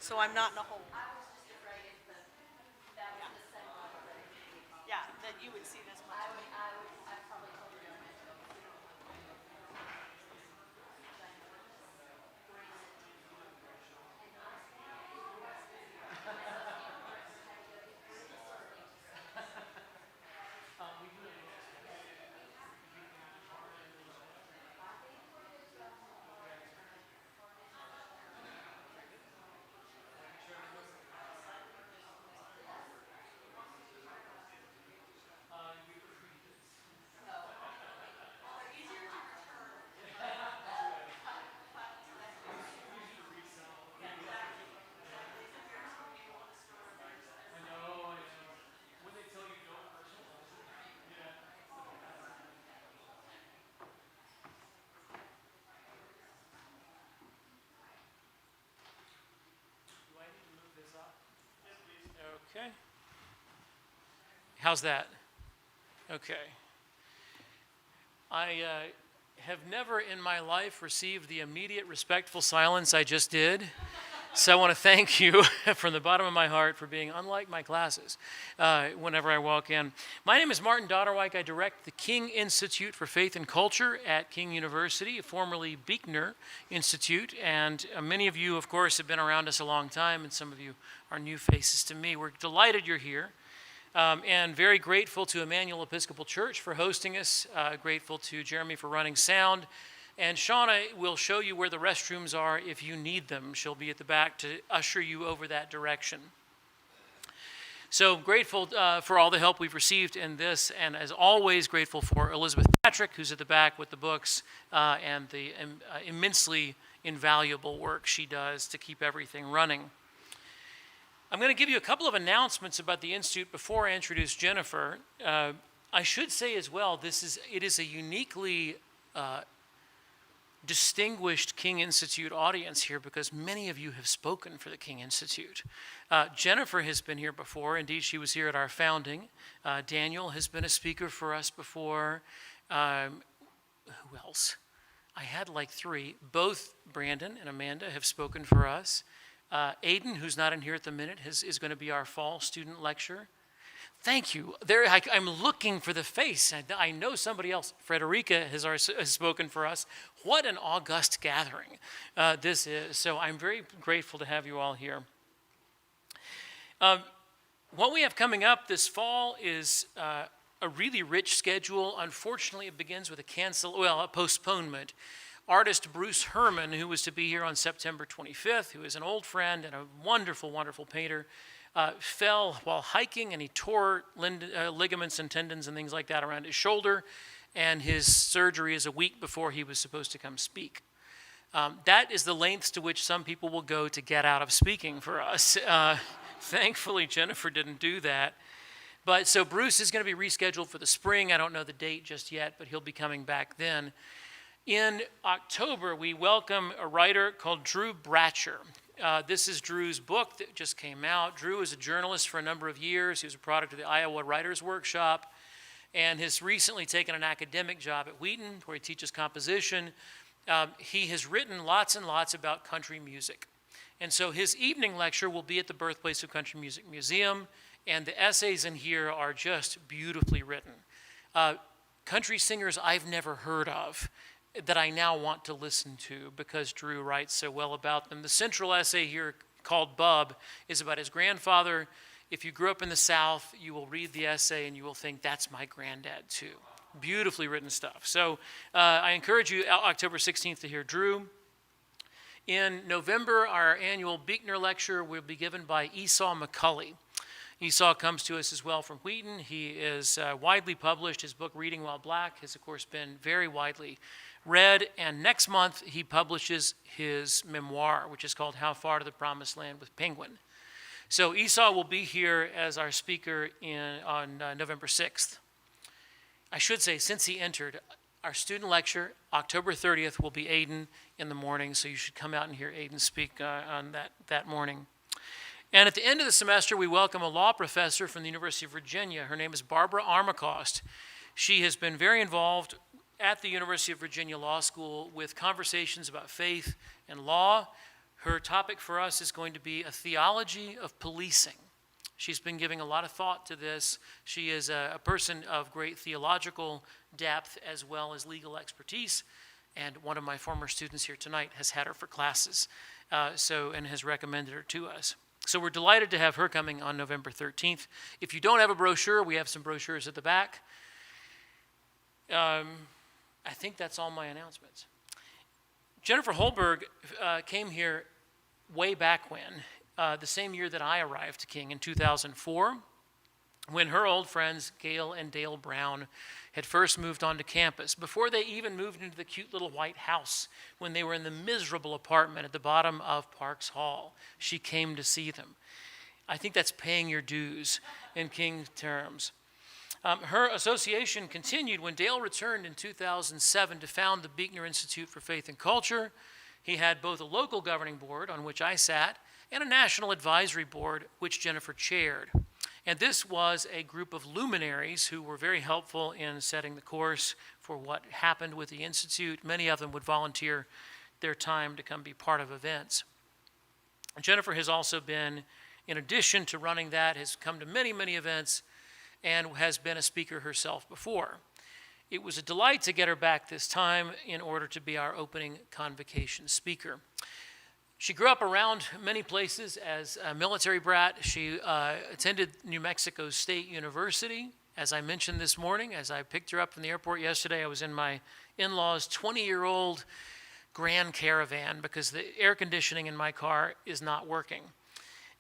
so I'm not in a hole. Yeah, that you would see this much of me. Okay. How's that? Okay. I have never in my life received the immediate respectful silence I just did. So I want to thank you from the bottom of my heart for being unlike my classes whenever I walk in. My name is Martin Dodderwijk. I direct the King Institute for Faith and Culture at King University, formerly Buechner Institute. And many of you, of course, have been around us a long time, and some of you are new faces to me. We're delighted you're here. And very grateful to Emmanuel Episcopal Church for hosting us. Grateful to Jeremy for running sound. And Shauna will show you where the restrooms are if you need them. She'll be at the back to usher you over that direction. So grateful for all the help we've received in this, and as always, grateful for Elizabeth Patrick, who's at the back with the books, and the immensely invaluable work she does to keep everything running. I'm going to give you a couple of announcements about the Institute before I introduce Jennifer. I should say as well, it is a uniquely distinguished King Institute audience here because many of you have spoken for the King Institute. Jennifer has been here before. Indeed, she was here at our founding. Daniel has been a speaker for us before. Who else? I had like three. Both Brandon and Amanda have spoken for us. Aiden, who's not in here at the minute, is going to be our fall student lecturer. Thank you. I'm looking for the face. I know somebody else. Frederica has spoken for us. What an august gathering this is. So I'm very grateful to have you all here. What we have coming up this fall is a really rich schedule. Unfortunately, it begins with a postponement. Artist Bruce Herman, who was to be here on September 25th, who is an old friend and a wonderful, wonderful painter, fell while hiking, and he tore ligaments and tendons and things like that around his shoulder, and his surgery is a week before he was supposed to come speak. That is the lengths to which some people will go to get out of speaking for us. Thankfully, Jennifer didn't do that. But so Bruce is going to be rescheduled for the spring. I don't know the date just yet, but he'll be coming back then. In October, we welcome a writer called Drew Bratcher. This is Drew's book that just came out. Drew is a journalist for a number of years. He was a product of the Iowa Writers Workshop and has recently taken an academic job at Wheaton where he teaches composition. He has written lots and lots about country music. And so his evening lecture will be at the Birthplace of Country Music Museum, and the essays in here are just beautifully written. Country singers I've never heard of that I now want to listen to because Drew writes so well about them. The central essay here, called Bub, is about his grandfather. If you grew up in the South, you will read the essay and you will think, that's my granddad too. Beautifully written stuff. So I encourage you, October 16th, to hear Drew. In November, our annual Buechner lecture will be given by Esau McCulley. Esau comes to us as well from Wheaton. He is widely published. His book, Reading While Black, has, of course, been very widely read. And next month, he publishes his memoir, which is called How Far to the Promised Land with Penguin. So Esau will be here as our speaker on November 6th. I should say, since he entered, our student lecture, October 30th, will be Aiden in the morning, so you should come out and hear Aiden speak on that morning. And at the end of the semester, we welcome a law professor from the University of Virginia. Her name is Barbara Armacost. She has been very involved at the University of Virginia Law School with conversations about faith and law. Her topic for us is going to be a theology of policing. She's been giving a lot of thought to this. She is a person of great theological depth as well as legal expertise, and one of my former students here tonight has had her for classes, and has recommended her to us. So we're delighted to have her coming on November 13th. If you don't have a brochure, we have some brochures at the back. I think that's all my announcements. Jennifer Holberg came here way back when, the same year that I arrived to King in 2004, when her old friends Gail and Dale Brown had first moved onto campus, before they even moved into the cute little white house, when they were in the miserable apartment at the bottom of Parks Hall. She came to see them. I think that's paying your dues in King terms. Her association continued when Dale returned in 2007 to found the Buechner Institute for Faith and Culture. He had both a local governing board, on which I sat, and a national advisory board, which Jennifer chaired. And this was a group of luminaries who were very helpful in setting the course for what happened with the Institute. Many of them would volunteer their time to come be part of events. Jennifer has also been, in addition to running that, has come to many, many events and has been a speaker herself before. It was a delight to get her back this time in order to be our opening convocation speaker. She grew up around many places as a military brat. She attended New Mexico State University, as I mentioned this morning. As I picked her up from the airport yesterday, I was in my in-laws' 20-year-old Grand Caravan because the air conditioning in my car is not working.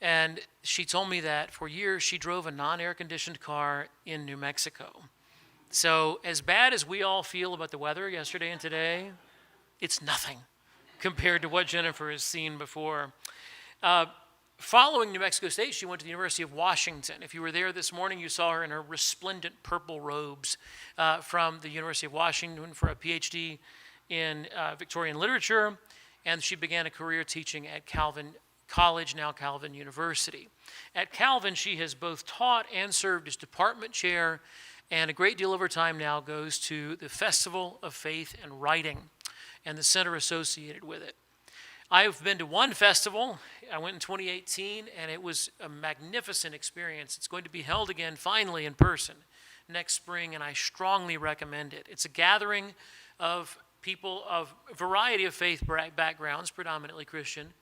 And she told me that for years she drove a non-air conditioned car in New Mexico. So as bad as we all feel about the weather yesterday and today, it's nothing compared to what Jennifer has seen before. Following New Mexico State, she went to the University of Washington. If you were there this morning, you saw her in her resplendent purple robes from the University of Washington for a PhD in Victorian literature, and she began a career teaching at Calvin College, now Calvin University. At Calvin, she has both taught and served as department chair, and a great deal of her time now goes to the Festival of Faith and Writing and the center associated with it. I've been to one festival. I went in 2018, and it was a magnificent experience. It's going to be held again, finally, in person next spring, and I strongly recommend it. It's a gathering of people of a variety of faith backgrounds, predominantly Christian,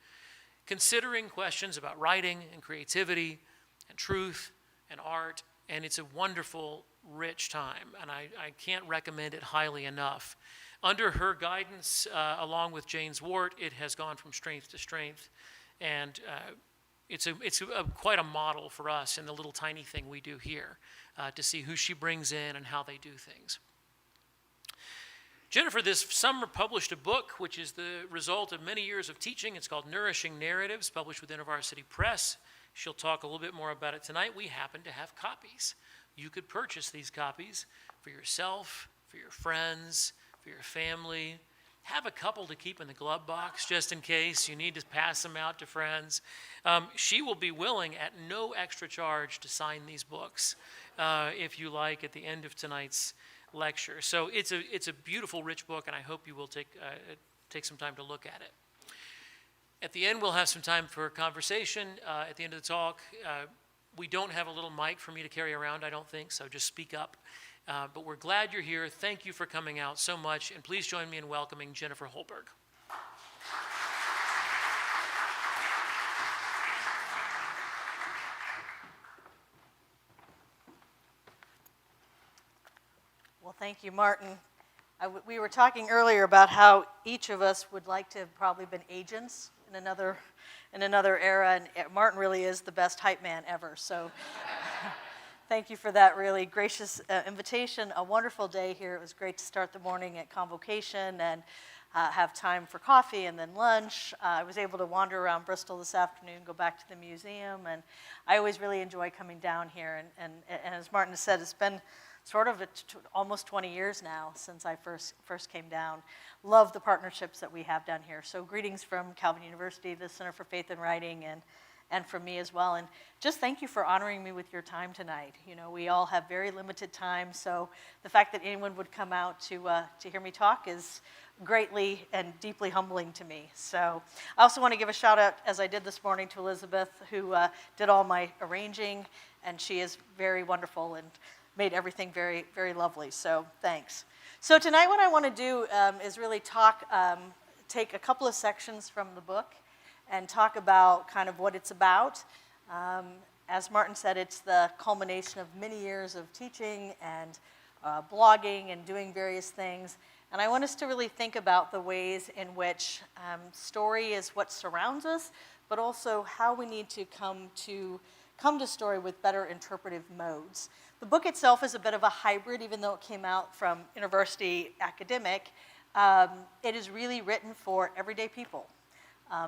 considering questions about writing and creativity and truth and art, and it's a wonderful, rich time, and I can't recommend it highly enough. Under her guidance, along with Jane Zwart, it has gone from strength to strength, and it's quite a model for us in the little tiny thing we do here, to see who she brings in and how they do things. Jennifer this summer published a book which is the result of many years of teaching. It's called Nourishing Narratives, published with InterVarsity Press. She'll talk a little bit more about it tonight. We happen to have copies. You could purchase these copies for yourself, for your friends, for your family. Have a couple to keep in the glove box just in case you need to pass them out to friends. She will be willing at no extra charge to sign these books if you like at the end of tonight's lecture. So it's a beautiful, rich book, and I hope you will take some time to look at it. At the end, we'll have some time for conversation. At the end of the talk, we don't have a little mic for me to carry around, I don't think, so just speak up. But we're glad you're here. Thank you for coming out so much, and please join me in welcoming Jennifer Holberg. Well, thank you, Martin. We were talking earlier about how each of us would like to have probably been agents in another era, and Martin really is the best hype man ever. So thank you for that really gracious invitation. A wonderful day here. It was great to start the morning at convocation and have time for coffee and then lunch. I was able to wander around Bristol this afternoon, go back to the museum, and I always really enjoy coming down here. And as Martin said, it's been sort of almost 20 years now since I first came down. Love the partnerships that we have down here. So greetings from Calvin University, the Center for Faith and Writing, and from me as well. And just thank you for honoring me with your time tonight. You know, we all have very limited time, so the fact that anyone would come out to hear me talk is greatly and deeply humbling to me. So I also want to give a shout out, as I did this morning, to Elizabeth, who did all my arranging, and she is very wonderful and made everything very, very lovely. So thanks. So tonight what I want to do is really take a couple of sections from the book and talk about kind of what it's about. As Martin said, it's the culmination of many years of teaching and blogging and doing various things. And I want us to really think about the ways in which story is what surrounds us, but also how we need to come to story with better interpretive modes. The book itself is a bit of a hybrid, even though it came out from university academic. It is really written for everyday people.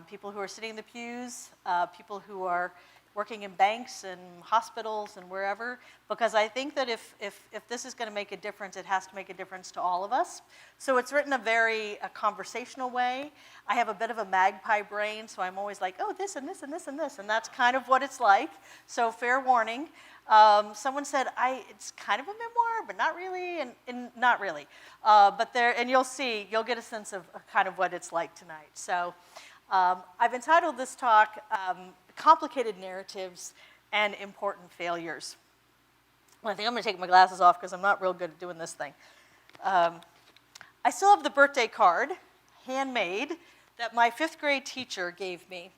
People who are sitting in the pews, people who are working in banks and hospitals and wherever, because I think that if this is going to make a difference, it has to make a difference to all of us. So it's written a very conversational way. I have a bit of a magpie brain, so I'm always like, oh, this and this and this and this, and that's kind of what it's like. So fair warning. Someone said, it's kind of a memoir, but not really, and not really. But you'll get a sense of kind of what it's like tonight. So I've entitled this talk, Complicated Narratives and Important Failures. Well, I think I'm going to take my glasses off because I'm not real good at doing this thing. I still have the birthday card, handmade, that my 5th grade teacher gave me.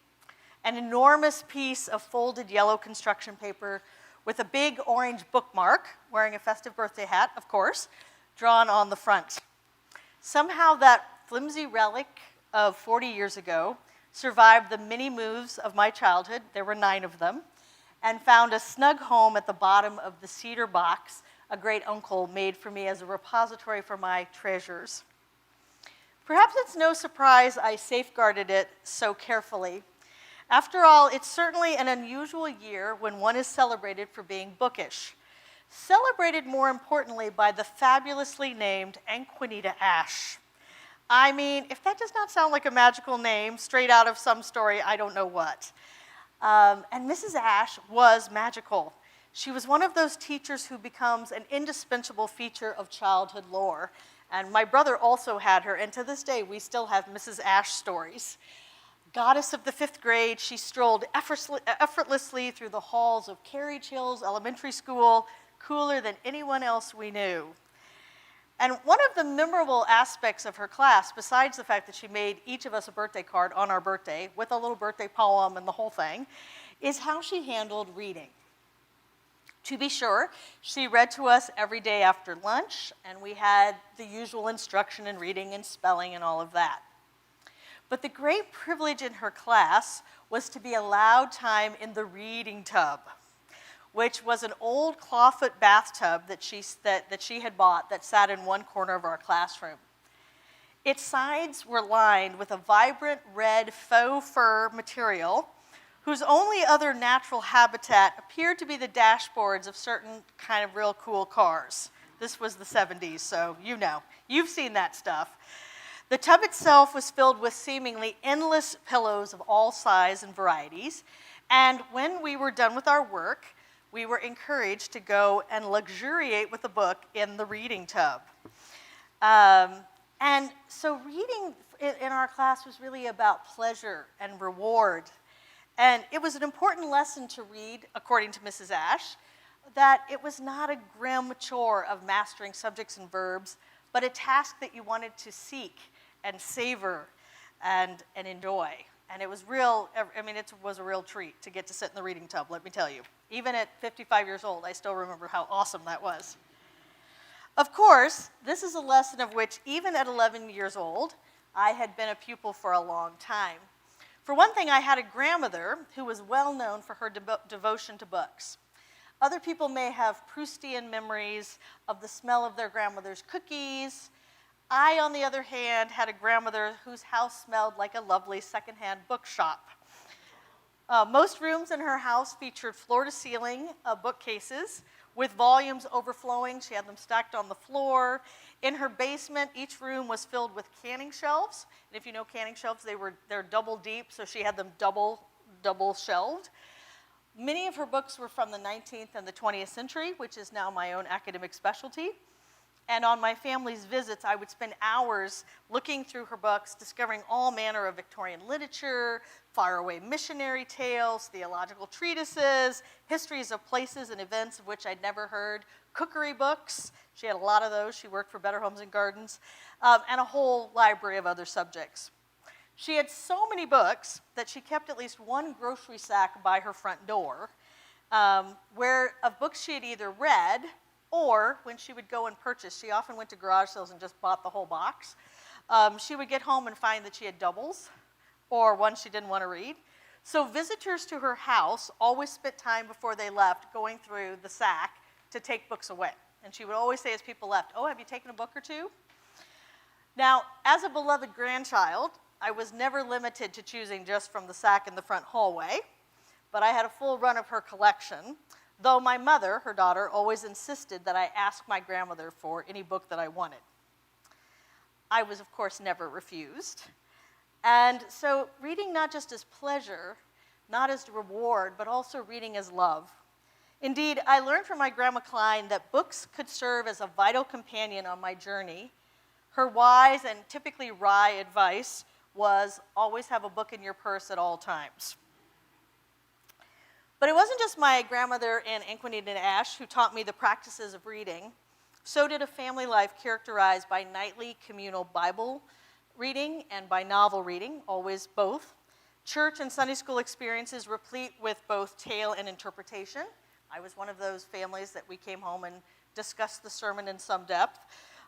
An enormous piece of folded yellow construction paper with a big orange bookmark, wearing a festive birthday hat, of course, drawn on the front. Somehow that flimsy relic of 40 years ago survived the many moves of my childhood, there were 9 of them, and found a snug home at the bottom of the cedar box a great uncle made for me as a repository for my treasures. Perhaps it's no surprise I safeguarded it so carefully. After all, it's certainly an unusual year when one is celebrated for being bookish. Celebrated, more importantly, by the fabulously named Anquineta Ash. I mean, if that does not sound like a magical name straight out of some story, I don't know what. And Mrs. Ash was magical. She was one of those teachers who becomes an indispensable feature of childhood lore. And my brother also had her, and to this day, we still have Mrs. Ash stories. Goddess of the 5th grade, she strolled effortlessly through the halls of Carriage Hills Elementary School, cooler than anyone else we knew. And one of the memorable aspects of her class, besides the fact that she made each of us a birthday card on our birthday with a little birthday poem and the whole thing, is how she handled reading. To be sure, she read to us every day after lunch, and we had the usual instruction in reading and spelling and all of that. But the great privilege in her class was to be allowed time in the reading tub, which was an old clawfoot bathtub that she had bought that sat in one corner of our classroom. Its sides were lined with a vibrant red faux fur material whose only other natural habitat appeared to be the dashboards of certain kind of real cool cars. This was the 70s, so you know. You've seen that stuff. The tub itself was filled with seemingly endless pillows of all sizes and varieties, and when we were done with our work, we were encouraged to go and luxuriate with a book in the reading tub. And so reading in our class was really about pleasure and reward. And it was an important lesson to read, according to Mrs. Ash, that it was not a grim chore of mastering subjects and verbs, but a task that you wanted to seek and savor and enjoy. And it was it was a real treat to get to sit in the reading tub, let me tell you. Even at 55 years old, I still remember how awesome that was. Of course, this is a lesson of which, even at 11 years old, I had been a pupil for a long time. For one thing, I had a grandmother who was well known for her devotion to books. Other people may have Proustian memories of the smell of their grandmother's cookies. I, on the other hand, had a grandmother whose house smelled like a lovely secondhand bookshop. Most rooms in her house featured floor-to-ceiling bookcases with volumes overflowing. She had them stacked on the floor. In her basement, each room was filled with canning shelves. And if you know canning shelves, they're double deep, so she had them double double shelved. Many of her books were from the 19th and the 20th century, which is now my own academic specialty. And on my family's visits, I would spend hours looking through her books, discovering all manner of Victorian literature, faraway missionary tales, theological treatises, histories of places and events of which I'd never heard, cookery books. She had a lot of those. She worked for Better Homes and Gardens, and a whole library of other subjects. She had so many books that she kept at least one grocery sack by her front door, where of books she had either read, or when she would go and purchase, she often went to garage sales and just bought the whole box. She would get home and find that she had doubles, or one she didn't want to read. So visitors to her house always spent time before they left going through the sack to take books away. And she would always say as people left, "Oh, have you taken a book or two?" Now, as a beloved grandchild, I was never limited to choosing just from the sack in the front hallway, but I had a full run of her collection. Though my mother, her daughter, always insisted that I ask my grandmother for any book that I wanted. I was, of course, never refused. And so reading not just as pleasure, not as reward, but also reading as love. Indeed, I learned from my Grandma Klein that books could serve as a vital companion on my journey. Her wise and typically wry advice was always have a book in your purse at all times. But it wasn't just my grandmother and Anquinita Ash who taught me the practices of reading. So did a family life characterized by nightly communal Bible reading and by novel reading, always both. Church and Sunday school experiences replete with both tale and interpretation. I was one of those families that we came home and discussed the sermon in some depth.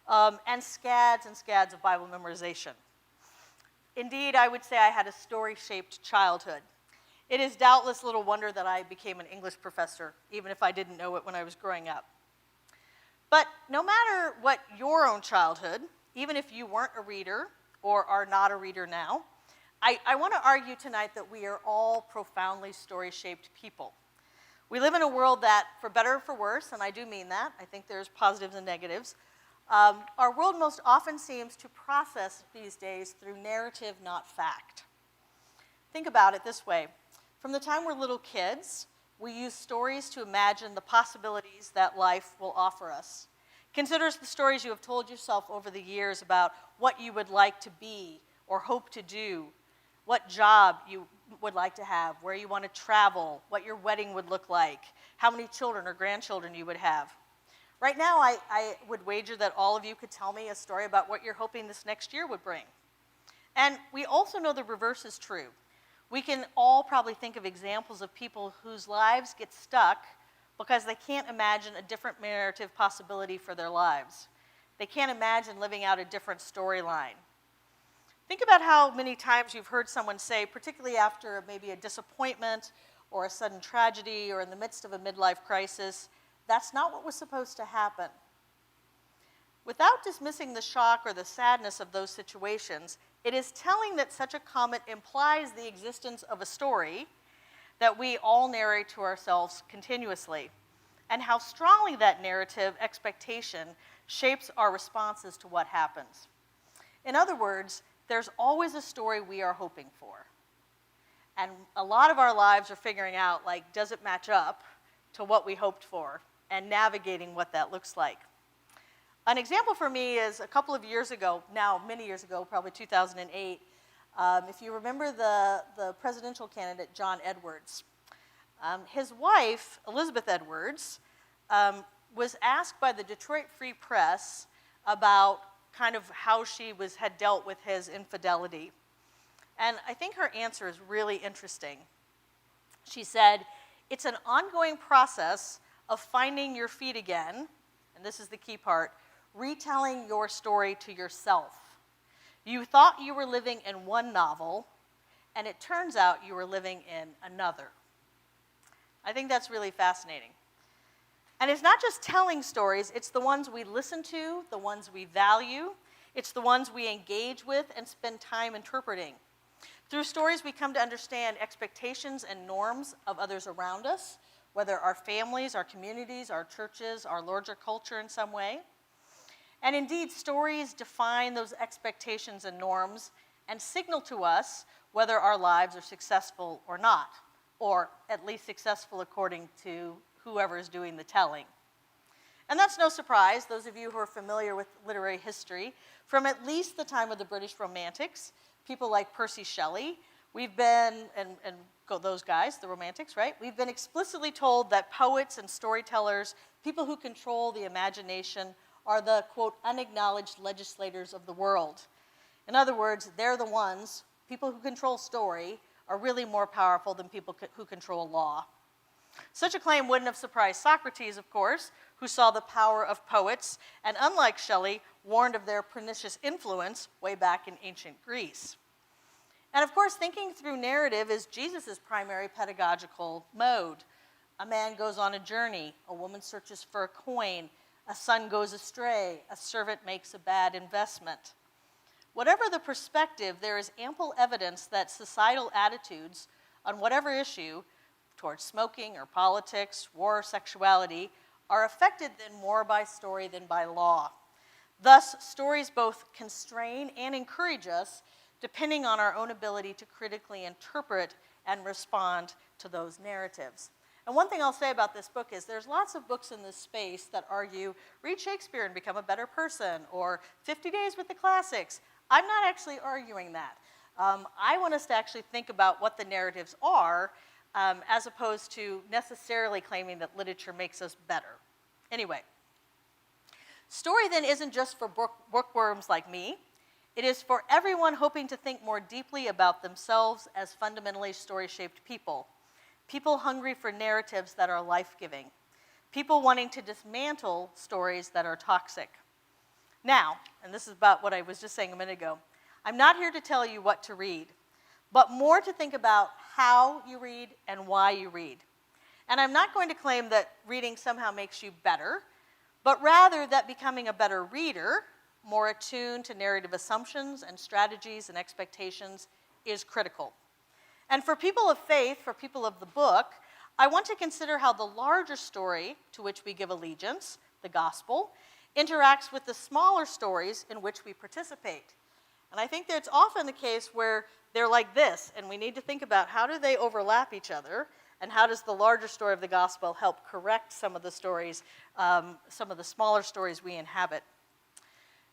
And scads of Bible memorization. Indeed, I would say I had a story-shaped childhood. It is doubtless little wonder that I became an English professor, even if I didn't know it when I was growing up. But no matter what your own childhood, even if you weren't a reader or are not a reader now, I want to argue tonight that we are all profoundly story-shaped people. We live in a world that, for better or for worse, and I do mean that, I think there's positives and negatives, our world most often seems to process these days through narrative, not fact. Think about it this way. From the time we're little kids, we use stories to imagine the possibilities that life will offer us. Consider the stories you have told yourself over the years about what you would like to be or hope to do, what job you would like to have, where you want to travel, what your wedding would look like, how many children or grandchildren you would have. Right now, I would wager that all of you could tell me a story about what you're hoping this next year would bring. And we also know the reverse is true. We can all probably think of examples of people whose lives get stuck because they can't imagine a different narrative possibility for their lives. They can't imagine living out a different storyline. Think about how many times you've heard someone say, particularly after maybe a disappointment or a sudden tragedy or in the midst of a midlife crisis, "That's not what was supposed to happen." Without dismissing the shock or the sadness of those situations, it is telling that such a comment implies the existence of a story that we all narrate to ourselves continuously, and how strongly that narrative expectation shapes our responses to what happens. In other words, there's always a story we are hoping for. And a lot of our lives are figuring out, like, does it match up to what we hoped for, and navigating what that looks like. An example for me is a couple of years ago, now many years ago, probably 2008, if you remember the presidential candidate, John Edwards. His wife, Elizabeth Edwards, was asked by the Detroit Free Press about kind of how she had dealt with his infidelity. And I think her answer is really interesting. She said, "It's an ongoing process of finding your feet again," and this is the key part, "retelling your story to yourself. You thought you were living in one novel, and it turns out you were living in another." I think that's really fascinating. And it's not just telling stories, it's the ones we listen to, the ones we value, it's the ones we engage with and spend time interpreting. Through stories, we come to understand expectations and norms of others around us, whether our families, our communities, our churches, our larger culture in some way. And indeed, stories define those expectations and norms and signal to us whether our lives are successful or not, or at least successful according to whoever is doing the telling. And that's no surprise, those of you who are familiar with literary history, from at least the time of the British Romantics, people like Percy Shelley, we've been, and those guys, the Romantics, right? We've been explicitly told that poets and storytellers, people who control the imagination, are the, quote, unacknowledged legislators of the world. In other words, they're the ones, people who control story, are really more powerful than people who control law. Such a claim wouldn't have surprised Socrates, of course, who saw the power of poets, and unlike Shelley, warned of their pernicious influence way back in ancient Greece. And of course, thinking through narrative is Jesus' primary pedagogical mode. A man goes on a journey, a woman searches for a coin, a son goes astray, a servant makes a bad investment. Whatever the perspective, there is ample evidence that societal attitudes on whatever issue, towards smoking or politics, war or sexuality, are affected then more by story than by law. Thus, stories both constrain and encourage us, depending on our own ability to critically interpret and respond to those narratives. And one thing I'll say about this book is there's lots of books in this space that argue, read Shakespeare and become a better person, or 50 Days with the Classics. I'm not actually arguing that. I want us to actually think about what the narratives are, as opposed to necessarily claiming that literature makes us better. Anyway, story then isn't just for bookworms like me. It is for everyone hoping to think more deeply about themselves as fundamentally story-shaped people. People hungry for narratives that are life-giving. People wanting to dismantle stories that are toxic. Now, and this is about what I was just saying a minute ago, I'm not here to tell you what to read, but more to think about how you read and why you read. And I'm not going to claim that reading somehow makes you better, but rather that becoming a better reader, more attuned to narrative assumptions and strategies and expectations, is critical. And for people of faith, for people of the book, I want to consider how the larger story to which we give allegiance, the gospel, interacts with the smaller stories in which we participate. And I think that it's often the case where they're like this, and we need to think about how do they overlap each other, and how does the larger story of the gospel help correct some of the stories, some of the smaller stories we inhabit.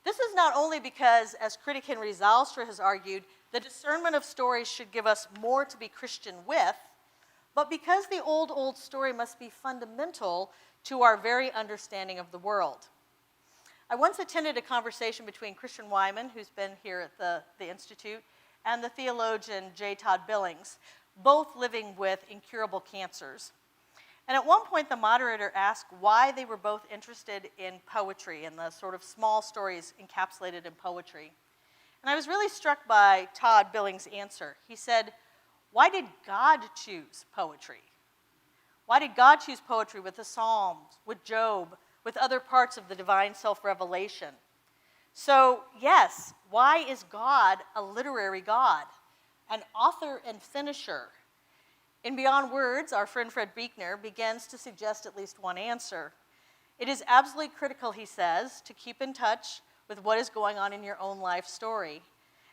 This is not only because, as critic Henry Zylstra has argued, the discernment of stories should give us more to be Christian with, but because the old story must be fundamental to our very understanding of the world. I once attended a conversation between Christian Wyman, who's been here at the Institute, and the theologian J. Todd Billings, both living with incurable cancers. And at one point, the moderator asked why they were both interested in poetry and the sort of small stories encapsulated in poetry. And I was really struck by Todd Billings' answer. He said, why did God choose poetry? Why did God choose poetry with the Psalms, with Job, with other parts of the divine self-revelation? So, yes, why is God a literary God, an author and finisher? In Beyond Words, our friend Fred Buechner begins to suggest at least one answer. It is absolutely critical, he says, to keep in touch with what is going on in your own life story,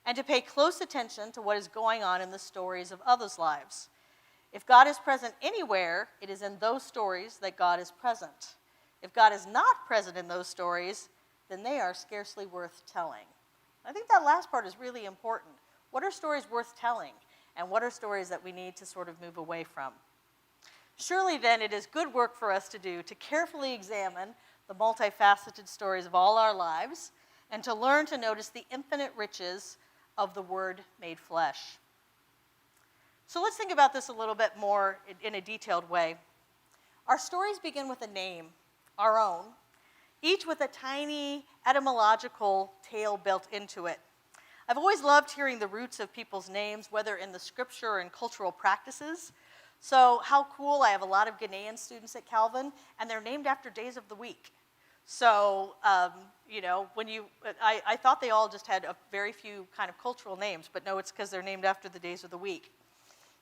and to pay close attention to what is going on in the stories of others' lives. If God is present anywhere, it is in those stories that God is present. If God is not present in those stories, then they are scarcely worth telling. I think that last part is really important. What are stories worth telling? And what are stories that we need to sort of move away from? Surely then it is good work for us to do to carefully examine the multifaceted stories of all our lives and to learn to notice the infinite riches of the Word made flesh. So let's think about this a little bit more in a detailed way. Our stories begin with a name, our own, each with a tiny etymological tale built into it. I've always loved hearing the roots of people's names, whether in the scripture or in cultural practices. So how cool, I have a lot of Ghanaian students at Calvin, and they're named after days of the week. So, I thought they all just had a very few kind of cultural names, but no, it's because they're named after the days of the week.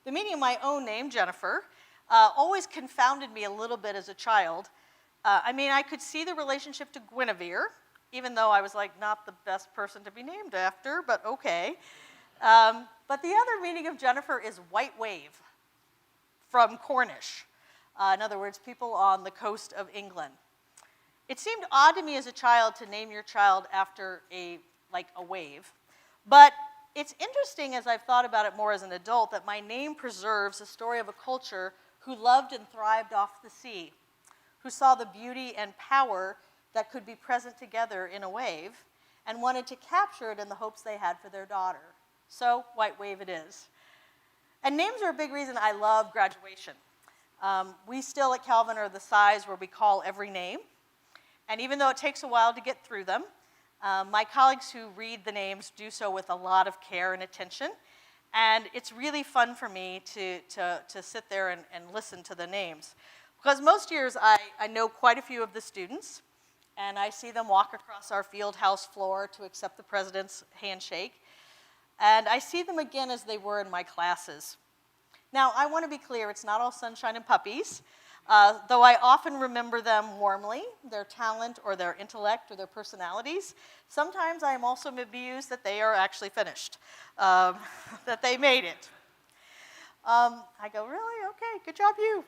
The meaning of my own name, Jennifer, always confounded me a little bit as a child. I could see the relationship to Guinevere, even though I was like not the best person to be named after, but okay. But the other meaning of Jennifer is white wave, from Cornish. In other words, people on the coast of England. It seemed odd to me as a child to name your child after a wave. But it's interesting as I've thought about it more as an adult that my name preserves the story of a culture who loved and thrived off the sea, who saw the beauty and power that could be present together in a wave and wanted to capture it in the hopes they had for their daughter. So, white wave it is. And names are a big reason I love graduation. We still at Calvin are the size where we call every name. And even though it takes a while to get through them, my colleagues who read the names do so with a lot of care and attention. And it's really fun for me to sit there and listen to the names. Because most years I know quite a few of the students, and I see them walk across our field house floor to accept the president's handshake. And I see them again as they were in my classes. Now, I want to be clear, it's not all sunshine and puppies. Though I often remember them warmly, their talent or their intellect or their personalities, sometimes I am also amused that they are actually finished, that they made it. I go, really? Okay, good job you.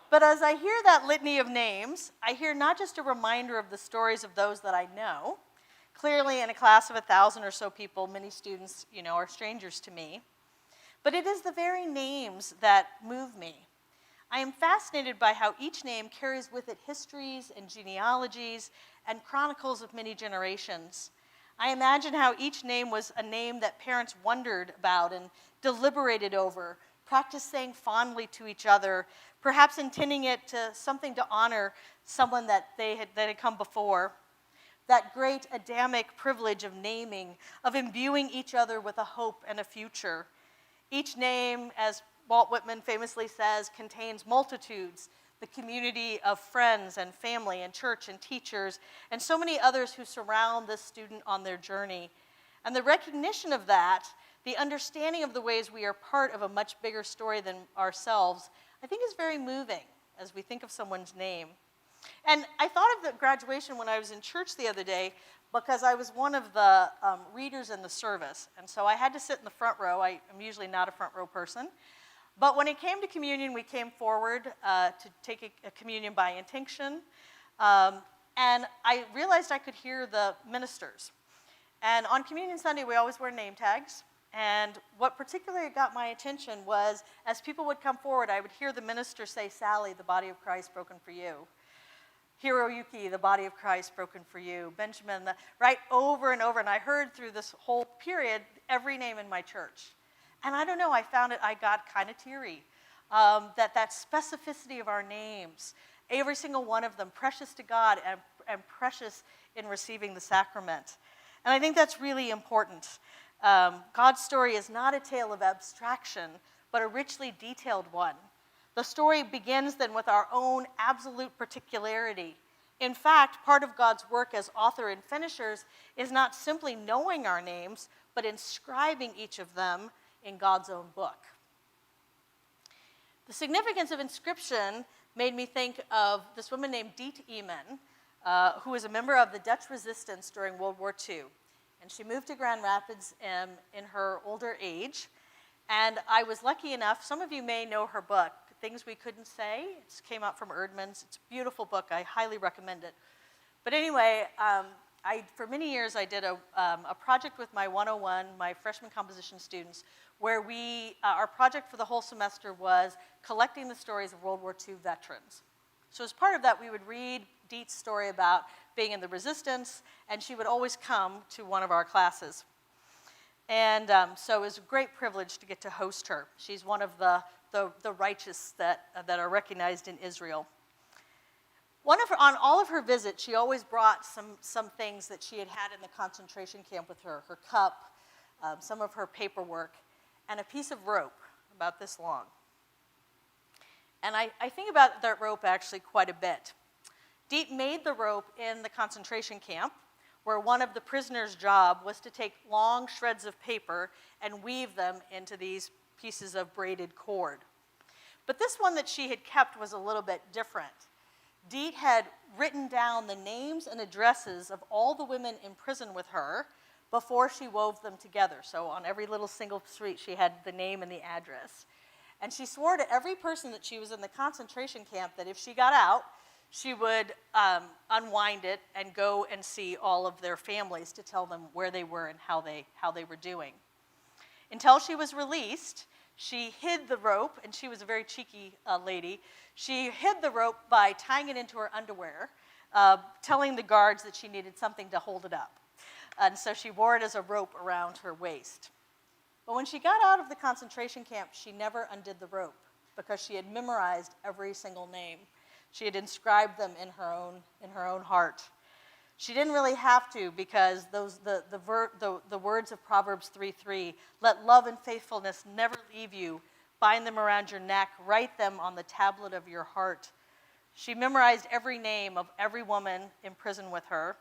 But as I hear that litany of names, I hear not just a reminder of the stories of those that I know. Clearly, in a class of 1,000 or so people, many students, are strangers to me. But it is the very names that move me. I am fascinated by how each name carries with it histories and genealogies and chronicles of many generations. I imagine how each name was a name that parents wondered about and deliberated over, practiced saying fondly to each other, perhaps intending it to something to honor someone that had come before. That great Adamic privilege of naming, of imbuing each other with a hope and a future. Each name, as Walt Whitman famously says, contains multitudes, the community of friends and family and church and teachers, and so many others who surround this student on their journey. And the recognition of that, the understanding of the ways we are part of a much bigger story than ourselves, I think is very moving as we think of someone's name. And I thought of the graduation when I was in church the other day because I was one of the readers in the service. And so I had to sit in the front row. I'm usually not a front row person. But when it came to communion, we came forward to take a communion by intinction. And I realized I could hear the ministers. And on Communion Sunday, we always wear name tags. And what particularly got my attention was, as people would come forward, I would hear the minister say, Sally, the body of Christ broken for you. Hiroyuki, the body of Christ broken for you. Benjamin, right, over and over. And I heard through this whole period every name in my church. And I don't know, I found it, I got kind of teary. That specificity of our names, every single one of them, precious to God and precious in receiving the sacrament. And I think that's really important. God's story is not a tale of abstraction, but a richly detailed one. The story begins then with our own absolute particularity. In fact, part of God's work as author and finishers is not simply knowing our names, but inscribing each of them in God's own book. The significance of inscription made me think of this woman named Diet Eman, who was a member of the Dutch resistance during World War II. And she moved to Grand Rapids in her older age. And I was lucky enough, some of you may know her book, Things We Couldn't Say. It came out from Erdman's. It's a beautiful book. I highly recommend it. But anyway, for many years I did a project with my 101, my freshman composition students, where our project for the whole semester was collecting the stories of World War II veterans. So as part of that, we would read Diet's story about being in the resistance, and she would always come to one of our classes. And so it was a great privilege to get to host her. She's one of the righteous that are recognized in Israel. On all of her visits, she always brought some things that she had in the concentration camp with her cup, some of her paperwork, and a piece of rope about this long. And I think about that rope actually quite a bit. Diet made the rope in the concentration camp, where one of the prisoners' job was to take long shreds of paper and weave them into these pieces of braided cord. But this one that she had kept was a little bit different. Diet had written down the names and addresses of all the women in prison with her, before she wove them together. So on every little single street, she had the name and the address. And she swore to every person that she was in the concentration camp that if she got out, she would unwind it and go and see all of their families to tell them where they were and how they were doing. Until she was released, she hid the rope, and she was a very cheeky lady. She hid the rope by tying it into her underwear, telling the guards that she needed something to hold it up. And so she wore it as a rope around her waist. But when she got out of the concentration camp, she never undid the rope because she had memorized every single name. She had inscribed them in her own heart. She didn't really have to because the words of Proverbs 3:3, let love and faithfulness never leave you, bind them around your neck, write them on the tablet of your heart. She memorized every name of every woman in prison with her.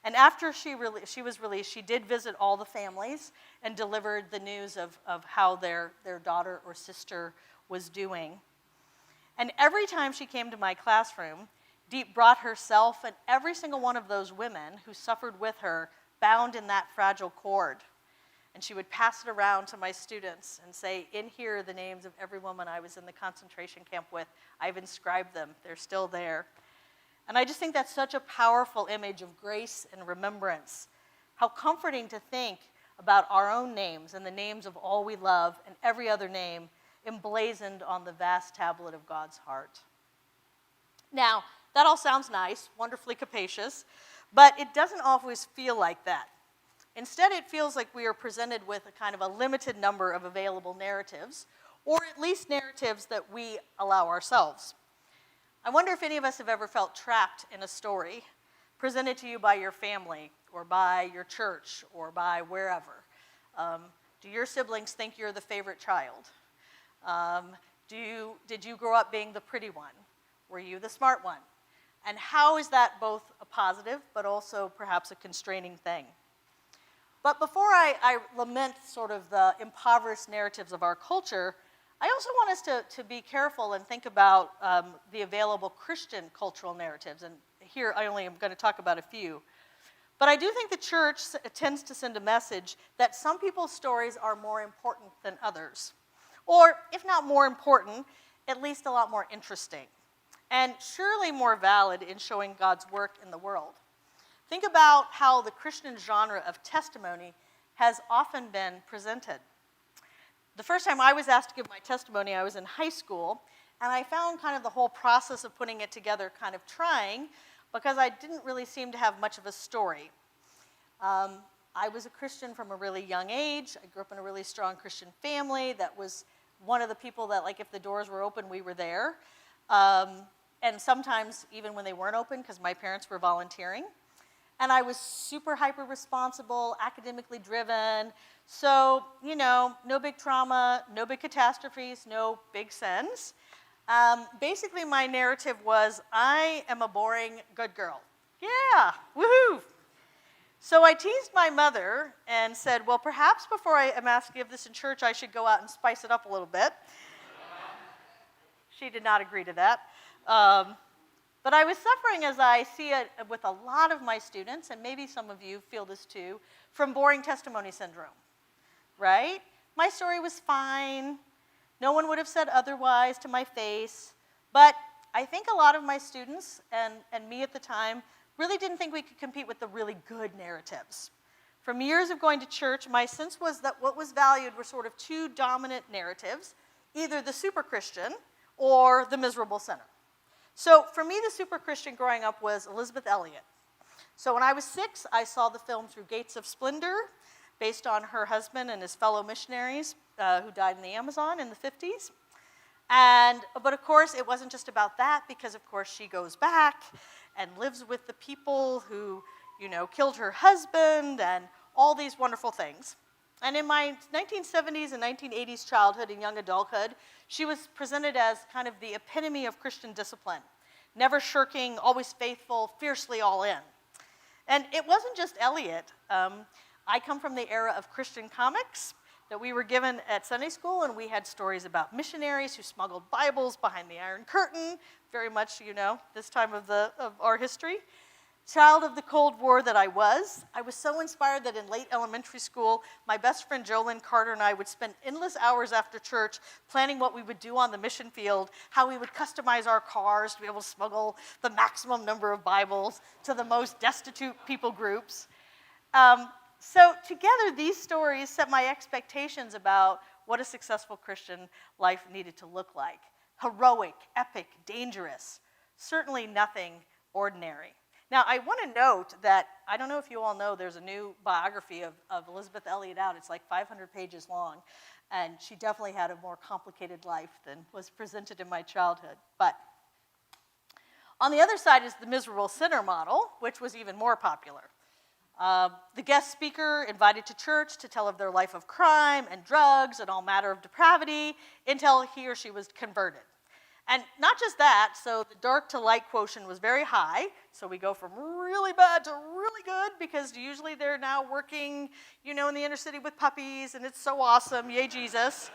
And after she was released, she did visit all the families and delivered the news of how their daughter or sister was doing. And every time she came to my classroom, Deep brought herself and every single one of those women who suffered with her bound in that fragile cord. And she would pass it around to my students and say, in here are the names of every woman I was in the concentration camp with. I've inscribed them. They're still there. And I just think that's such a powerful image of grace and remembrance. How comforting to think about our own names and the names of all we love and every other name emblazoned on the vast tablet of God's heart. Now, that all sounds nice, wonderfully capacious, but it doesn't always feel like that. Instead, it feels like we are presented with a kind of a limited number of available narratives, or at least narratives that we allow ourselves. I wonder if any of us have ever felt trapped in a story presented to you by your family, or by your church, or by wherever. Do your siblings think you're the favorite child? Did you grow up being the pretty one? Were you the smart one? And how is that both a positive, but also perhaps a constraining thing? But before I lament sort of the impoverished narratives of our culture, I also want us to be careful and think about the available Christian cultural narratives. And here I only am going to talk about a few. But I do think the church tends to send a message that some people's stories are more important than others. Or, if not more important, at least a lot more interesting. And surely more valid in showing God's work in the world. Think about how the Christian genre of testimony has often been presented. The first time I was asked to give my testimony, I was in high school, and I found kind of the whole process of putting it together kind of trying, because I didn't really seem to have much of a story. I was a Christian from a really young age. I grew up in a really strong Christian family that was one of the people that, like, if the doors were open, we were there. And sometimes even when they weren't open, because my parents were volunteering. And I was super hyper-responsible, academically driven. So, no big trauma, no big catastrophes, no big sins. Basically, my narrative was, I am a boring good girl. Yeah, woohoo! So I teased my mother and said, well, perhaps before I am asked to give this in church, I should go out and spice it up a little bit. She did not agree to that. But I was suffering, as I see it with a lot of my students, and maybe some of you feel this too, from boring testimony syndrome, right? My story was fine. No one would have said otherwise to my face. But I think a lot of my students, and me at the time, really didn't think we could compete with the really good narratives. From years of going to church, my sense was that what was valued were sort of two dominant narratives, either the super Christian or the miserable sinner. So for me, the super Christian growing up was Elizabeth Elliot. So when I was 6, I saw the film Through Gates of Splendor, based on her husband and his fellow missionaries who died in the Amazon in the 50s. But of course, it wasn't just about that, because of course she goes back and lives with the people who, killed her husband and all these wonderful things. And in my 1970s and 1980s childhood and young adulthood, she was presented as kind of the epitome of Christian discipline. Never shirking, always faithful, fiercely all in. And it wasn't just Elliot. I come from the era of Christian comics that we were given at Sunday school, and we had stories about missionaries who smuggled Bibles behind the Iron Curtain, very much, this time of our history. child of the Cold War that I was so inspired that in late elementary school, my best friend Jolynn Carter and I would spend endless hours after church planning what we would do on the mission field, how we would customize our cars to be able to smuggle the maximum number of Bibles to the most destitute people groups. So together, these stories set my expectations about what a successful Christian life needed to look like. Heroic, epic, dangerous, certainly nothing ordinary. Now, I want to note that, I don't know if you all know, there's a new biography of Elizabeth Elliot out. It's like 500 pages long, and she definitely had a more complicated life than was presented in my childhood. But on the other side is the miserable sinner model, which was even more popular. The guest speaker invited to church to tell of their life of crime and drugs and all matter of depravity until he or she was converted. And not just that, so the dark to light quotient was very high, so we go from really bad to really good because usually they're now working, in the inner city with puppies, and it's so awesome, yay Jesus.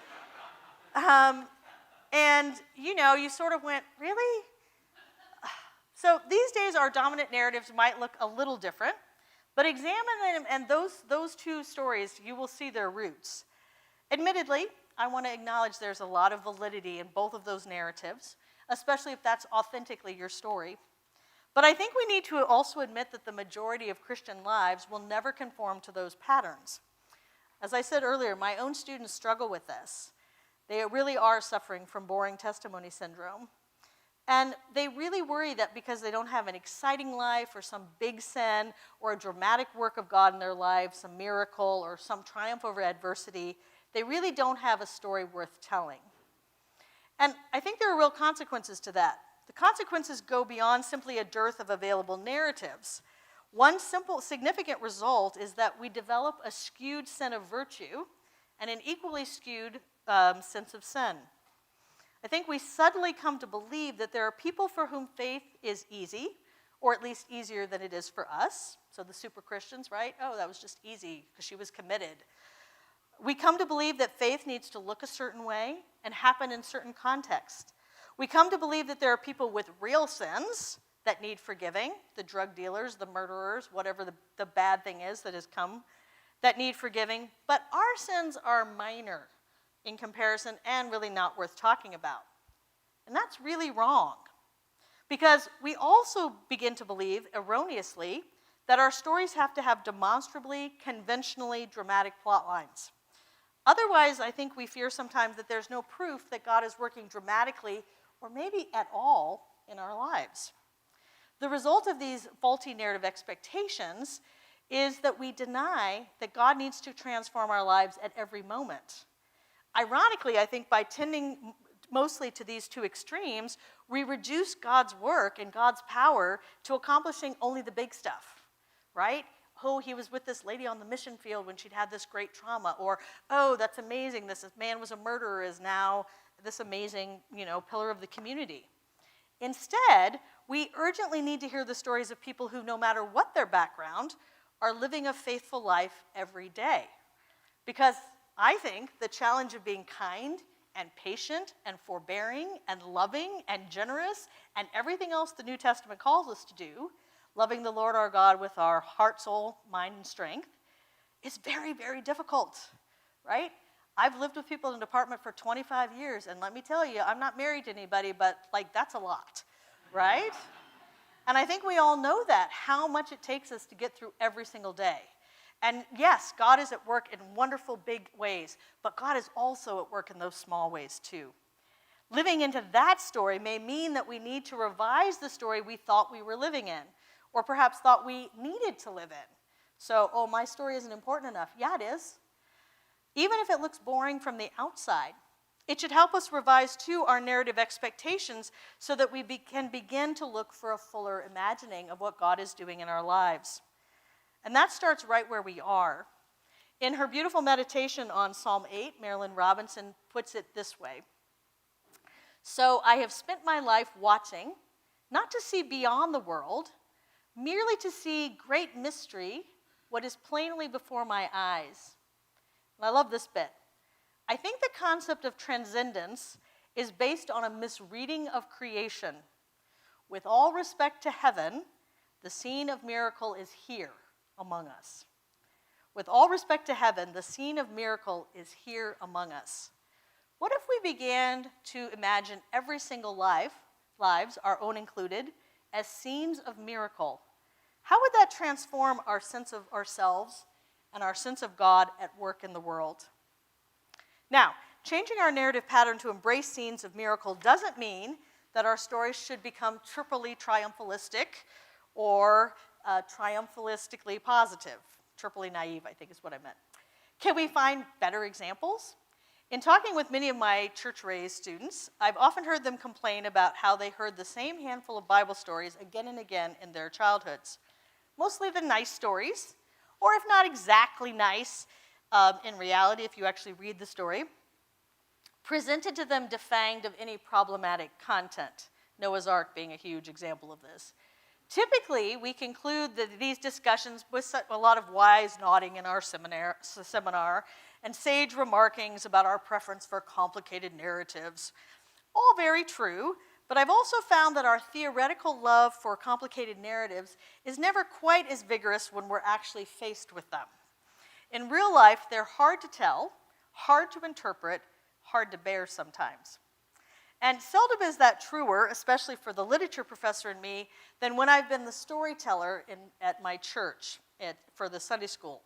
And, you sort of went, really? So these days our dominant narratives might look a little different, but examine them, and those two stories, you will see their roots. Admittedly, I want to acknowledge there's a lot of validity in both of those narratives, especially if that's authentically your story. But I think we need to also admit that the majority of Christian lives will never conform to those patterns. As I said earlier, my own students struggle with this. They really are suffering from boring testimony syndrome. And they really worry that because they don't have an exciting life or some big sin or a dramatic work of God in their lives, some miracle or some triumph over adversity, they really don't have a story worth telling. And I think there are real consequences to that. The consequences go beyond simply a dearth of available narratives. One simple, significant result is that we develop a skewed sense of virtue and an equally skewed sense of sin. I think we suddenly come to believe that there are people for whom faith is easy, or at least easier than it is for us. So the super Christians, right? Oh, that was just easy because she was committed. We come to believe that faith needs to look a certain way and happen in certain contexts. We come to believe that there are people with real sins that need forgiving, the drug dealers, the murderers, whatever the bad thing is that has come, that need forgiving. But our sins are minor in comparison and really not worth talking about. And that's really wrong. Because we also begin to believe, erroneously, that our stories have to have demonstrably, conventionally dramatic plot lines. Otherwise, I think we fear sometimes that there's no proof that God is working dramatically or maybe at all in our lives. The result of these faulty narrative expectations is that we deny that God needs to transform our lives at every moment. Ironically, I think by tending mostly to these two extremes, we reduce God's work and God's power to accomplishing only the big stuff, right? Oh, he was with this lady on the mission field when she'd had this great trauma. Or, oh, that's amazing, this man was a murderer, is now this amazing, pillar of the community. Instead, we urgently need to hear the stories of people who, no matter what their background, are living a faithful life every day. Because I think the challenge of being kind and patient and forbearing and loving and generous and everything else the New Testament calls us to do, loving the Lord our God with our heart, soul, mind, and strength, is very, very difficult, right? I've lived with people in an apartment for 25 years, and let me tell you, I'm not married to anybody, but that's a lot, right? And I think we all know that, how much it takes us to get through every single day. And yes, God is at work in wonderful big ways, but God is also at work in those small ways too. Living into that story may mean that we need to revise the story we thought we were living in, or perhaps thought we needed to live in. So, oh, my story isn't important enough. Yeah, it is. Even if it looks boring from the outside, it should help us revise too our narrative expectations so that we can begin to look for a fuller imagining of what God is doing in our lives. And that starts right where we are. In her beautiful meditation on Psalm 8, Marilyn Robinson puts it this way. So I have spent my life watching, not to see beyond the world, merely to see great mystery, what is plainly before my eyes. And I love this bit. I think the concept of transcendence is based on a misreading of creation. With all respect to heaven, The scene of miracle is here among us. With all respect to heaven, the scene of miracle is here among us. What if we began to imagine every single lives, our own included, as scenes of miracle? How would that transform our sense of ourselves and our sense of God at work in the world? Now, changing our narrative pattern to embrace scenes of miracle doesn't mean that our stories should become triply triumphalistic or triumphalistically positive. Triply naive, I think is what I meant. Can we find better examples? In talking with many of my church-raised students, I've often heard them complain about how they heard the same handful of Bible stories again and again in their childhoods. Mostly the nice stories, or if not exactly nice, in reality, if you actually read the story, presented to them defanged of any problematic content, Noah's Ark being a huge example of this. Typically, we conclude that these discussions with a lot of wise nodding in our seminar and sage remarkings about our preference for complicated narratives. All very true, but I've also found that our theoretical love for complicated narratives is never quite as vigorous when we're actually faced with them. In real life, they're hard to tell, hard to interpret, hard to bear sometimes. And seldom is that truer, especially for the literature professor and me, than when I've been the storyteller at my church for the Sunday school.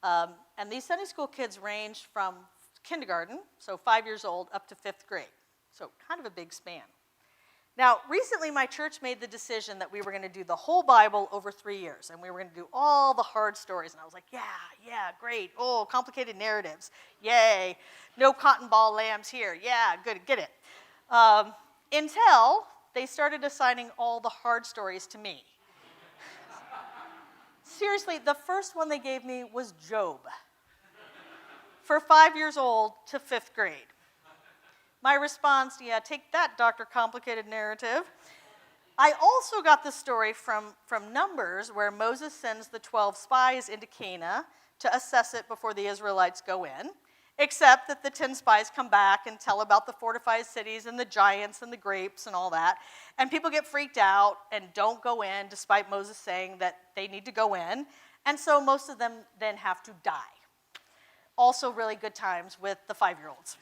And these Sunday school kids range from kindergarten, so 5 years old, up to 5th grade. So kind of a big span. Now, recently my church made the decision that we were going to do the whole Bible over 3 years, and we were going to do all the hard stories. And I was like, yeah, great. Oh, complicated narratives. Yay. No cotton ball lambs here. Yeah, good, get it. Until they started assigning all the hard stories to me. Seriously, the first one they gave me was Job. For 5 years old to 5th grade. My response, yeah, take that, Dr. Complicated Narrative. I also got the story from Numbers, where Moses sends the 12 spies into Canaan to assess it before the Israelites go in, except that the 10 spies come back and tell about the fortified cities and the giants and the grapes and all that, and people get freaked out and don't go in, despite Moses saying that they need to go in, and so most of them then have to die. Also really good times with the 5-year-olds.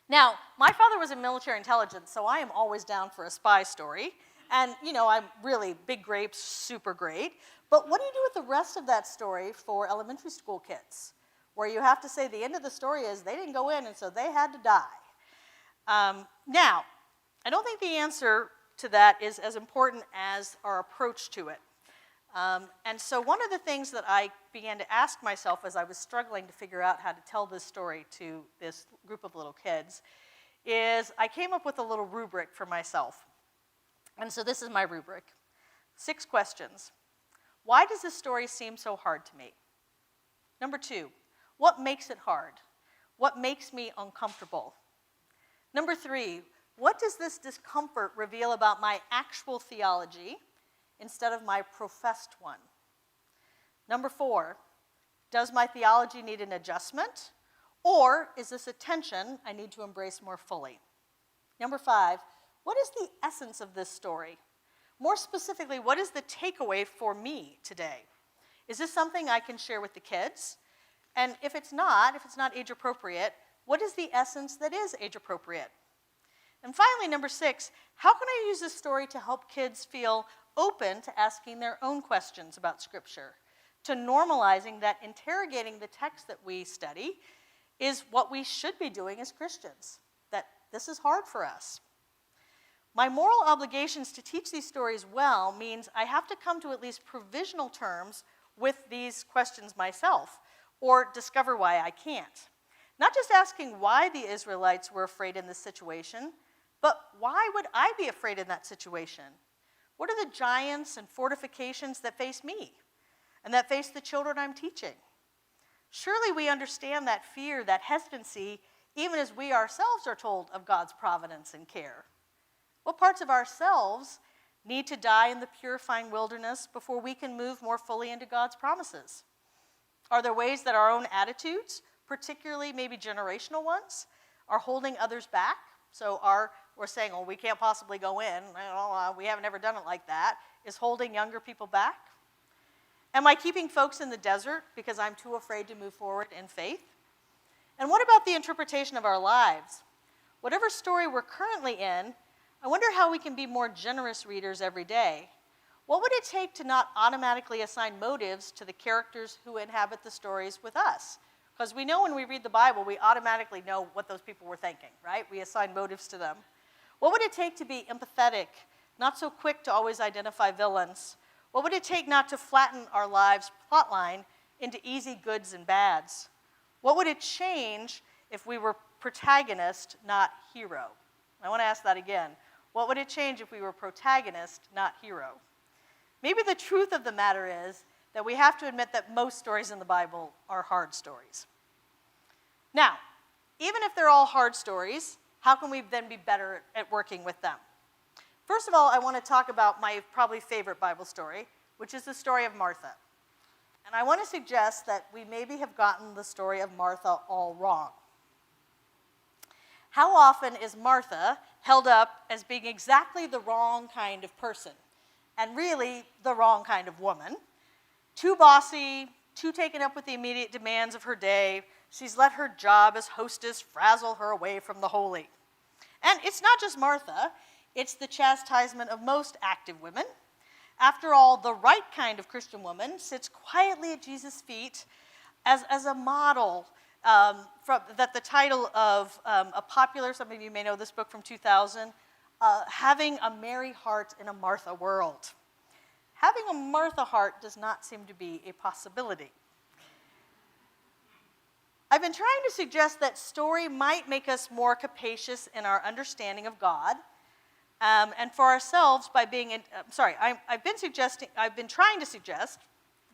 Now, my father was in military intelligence, so I am always down for a spy story. And, I'm really, big grapes, super great. But what do you do with the rest of that story for elementary school kids? Where you have to say the end of the story is they didn't go in, and so they had to die. Now, I don't think the answer to that is as important as our approach to it. And so one of the things that I began to ask myself as I was struggling to figure out how to tell this story to this group of little kids is I came up with a little rubric for myself. And so this is my rubric. 6 questions. Why does this story seem so hard to me? Number 2, what makes it hard? What makes me uncomfortable? Number 3, what does this discomfort reveal about my actual theology instead of my professed one? Number 4, does my theology need an adjustment? Or is this a tension I need to embrace more fully? Number 5, what is the essence of this story? More specifically, what is the takeaway for me today? Is this something I can share with the kids? And if it's not age appropriate, what is the essence that is age appropriate? And finally, number 6, how can I use this story to help kids feel open to asking their own questions about Scripture, to normalizing that interrogating the text that we study is what we should be doing as Christians, that this is hard for us. My moral obligations to teach these stories well means I have to come to at least provisional terms with these questions myself, or discover why I can't. Not just asking why the Israelites were afraid in this situation, but why would I be afraid in that situation? What are the giants and fortifications that face me and that face the children I'm teaching? Surely we understand that fear, that hesitancy, even as we ourselves are told of God's providence and care. What parts of ourselves need to die in the purifying wilderness before we can move more fully into God's promises? Are there ways that our own attitudes, particularly maybe generational ones, are holding others back? So we're saying, we can't possibly go in. We haven't ever done it like that. is holding younger people back? Am I keeping folks in the desert because I'm too afraid to move forward in faith? And what about the interpretation of our lives? Whatever story we're currently in, I wonder how we can be more generous readers every day. What would it take to not automatically assign motives to the characters who inhabit the stories with us? Because we know when we read the Bible, we automatically know what those people were thinking, right? We assign motives to them. What would it take to be empathetic, not so quick to always identify villains? What would it take not to flatten our lives' plotline into easy goods and bads? What would it change if we were protagonist, not hero? I want to ask that again. What would it change if we were protagonist, not hero? Maybe the truth of the matter is that we have to admit that most stories in the Bible are hard stories. Now, even if they're all hard stories, how can we then be better at working with them? First of all, I want to talk about my probably favorite Bible story, which is the story of Martha. And I want to suggest that we maybe have gotten the story of Martha all wrong. How often is Martha held up as being exactly the wrong kind of person, and really the wrong kind of woman? Too bossy, too taken up with the immediate demands of her day. She's let her job as hostess frazzle her away from the holy. And it's not just Martha, it's the chastisement of most active women. After all, the right kind of Christian woman sits quietly at Jesus' feet as a model that the title of a popular, some of you may know this book from 2000, Having a Mary Heart in a Martha World. Having a Martha heart does not seem to be a possibility. I've been trying to suggest that story might make us more capacious in our understanding of God, and for ourselves by being, I've been trying to suggest,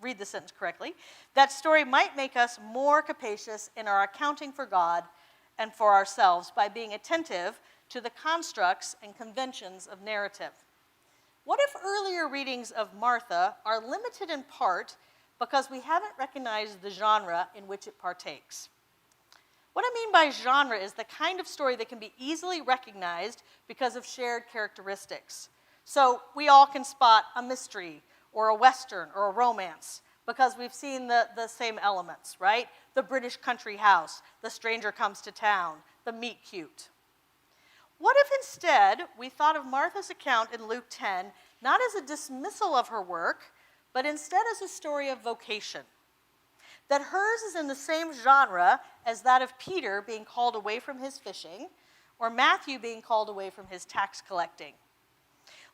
read the sentence correctly, that story might make us more capacious in our accounting for God and for ourselves by being attentive to the constructs and conventions of narrative. What if earlier readings of Martha are limited in part because we haven't recognized the genre in which it partakes? What I mean by genre is the kind of story that can be easily recognized because of shared characteristics. So we all can spot a mystery or a Western or a romance because we've seen the same elements, right? The British country house, the stranger comes to town, the meet cute. What if instead we thought of Martha's account in Luke 10 not as a dismissal of her work, but instead as a story of vocation? That hers is in the same genre as that of Peter being called away from his fishing, or Matthew being called away from his tax collecting.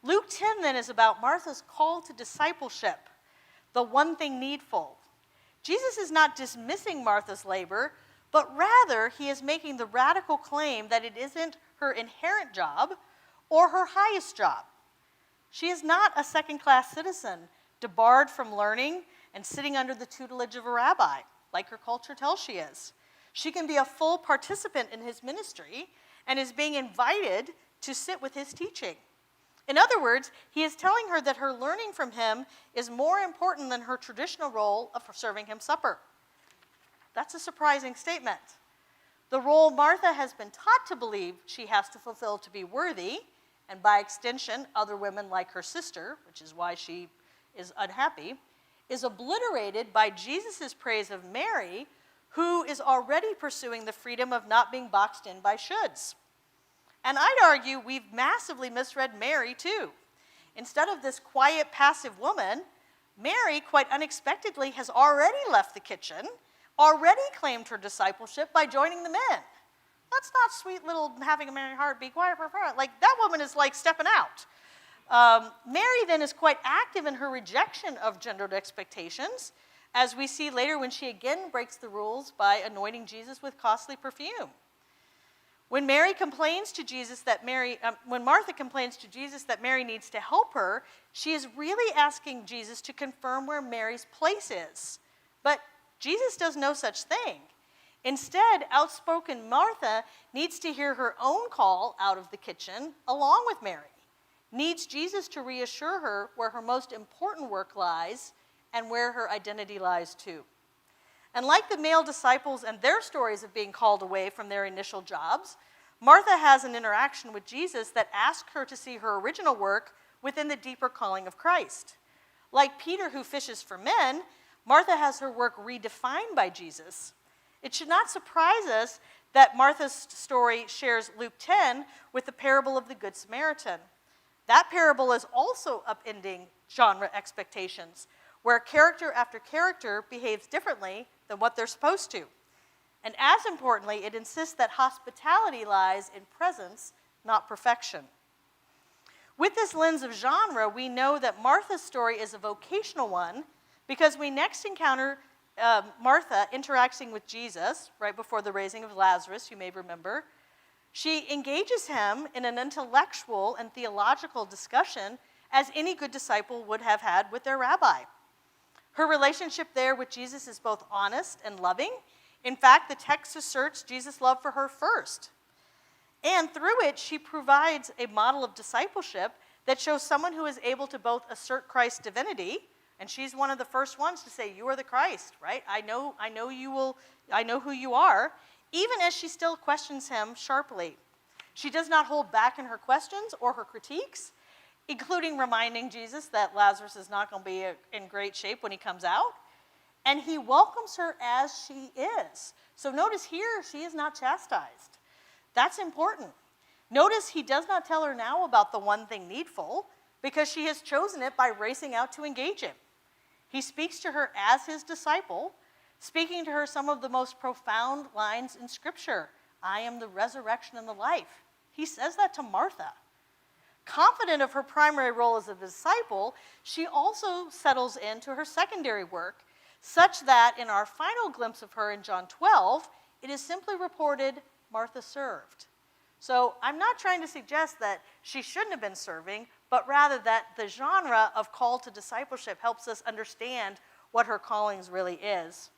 Luke 10 then is about Martha's call to discipleship, the one thing needful. Jesus is not dismissing Martha's labor, but rather he is making the radical claim that it isn't her inherent job or her highest job. She is not a second-class citizen, debarred from learning and sitting under the tutelage of a rabbi, like her culture tells she is. She can be a full participant in his ministry and is being invited to sit with his teaching. In other words, he is telling her that her learning from him is more important than her traditional role of serving him supper. That's a surprising statement. The role Martha has been taught to believe she has to fulfill to be worthy, and by extension, other women like her sister, which is why she is unhappy, is obliterated by Jesus' praise of Mary, who is already pursuing the freedom of not being boxed in by shoulds. And I'd argue we've massively misread Mary, too. Instead of this quiet, passive woman, Mary, quite unexpectedly, has already left the kitchen, already claimed her discipleship by joining the men. That's not sweet little having a Mary heart, be quiet, like that woman is like stepping out. Mary then is quite active in her rejection of gendered expectations, as we see later when she again breaks the rules by anointing Jesus with costly perfume. When Martha complains to Jesus that Mary needs to help her, she is really asking Jesus to confirm where Mary's place is. But Jesus does no such thing. Instead, outspoken Martha needs to hear her own call out of the kitchen along with Mary, needs Jesus to reassure her where her most important work lies and where her identity lies too. And like the male disciples and their stories of being called away from their initial jobs, Martha has an interaction with Jesus that asks her to see her original work within the deeper calling of Christ. Like Peter, who fishes for men, Martha has her work redefined by Jesus. It should not surprise us that Martha's story shares Luke 10 with the parable of the Good Samaritan. That parable is also upending genre expectations, where character after character behaves differently than what they're supposed to. And as importantly, it insists that hospitality lies in presence, not perfection. With this lens of genre, we know that Martha's story is a vocational one because we next encounter Martha interacting with Jesus right before the raising of Lazarus, you may remember. She engages him in an intellectual and theological discussion as any good disciple would have had with their rabbi. Her relationship there with Jesus is both honest and loving. In fact, the text asserts Jesus' love for her first. And through it, she provides a model of discipleship that shows someone who is able to both assert Christ's divinity, and she's one of the first ones to say, "You are the Christ," right? I know who you are, even as she still questions him sharply. She does not hold back in her questions or her critiques, including reminding Jesus that Lazarus is not going to be in great shape when he comes out. And he welcomes her as she is. So notice here, she is not chastised. That's important. Notice he does not tell her now about the one thing needful, because she has chosen it by racing out to engage him. He speaks to her as his disciple, speaking to her some of the most profound lines in Scripture. "I am the resurrection and the life." He says that to Martha. Confident of her primary role as a disciple, she also settles into her secondary work, such that in our final glimpse of her in John 12, it is simply reported, "Martha served." So I'm not trying to suggest that she shouldn't have been serving, but rather that the genre of call to discipleship helps us understand what her callings really is.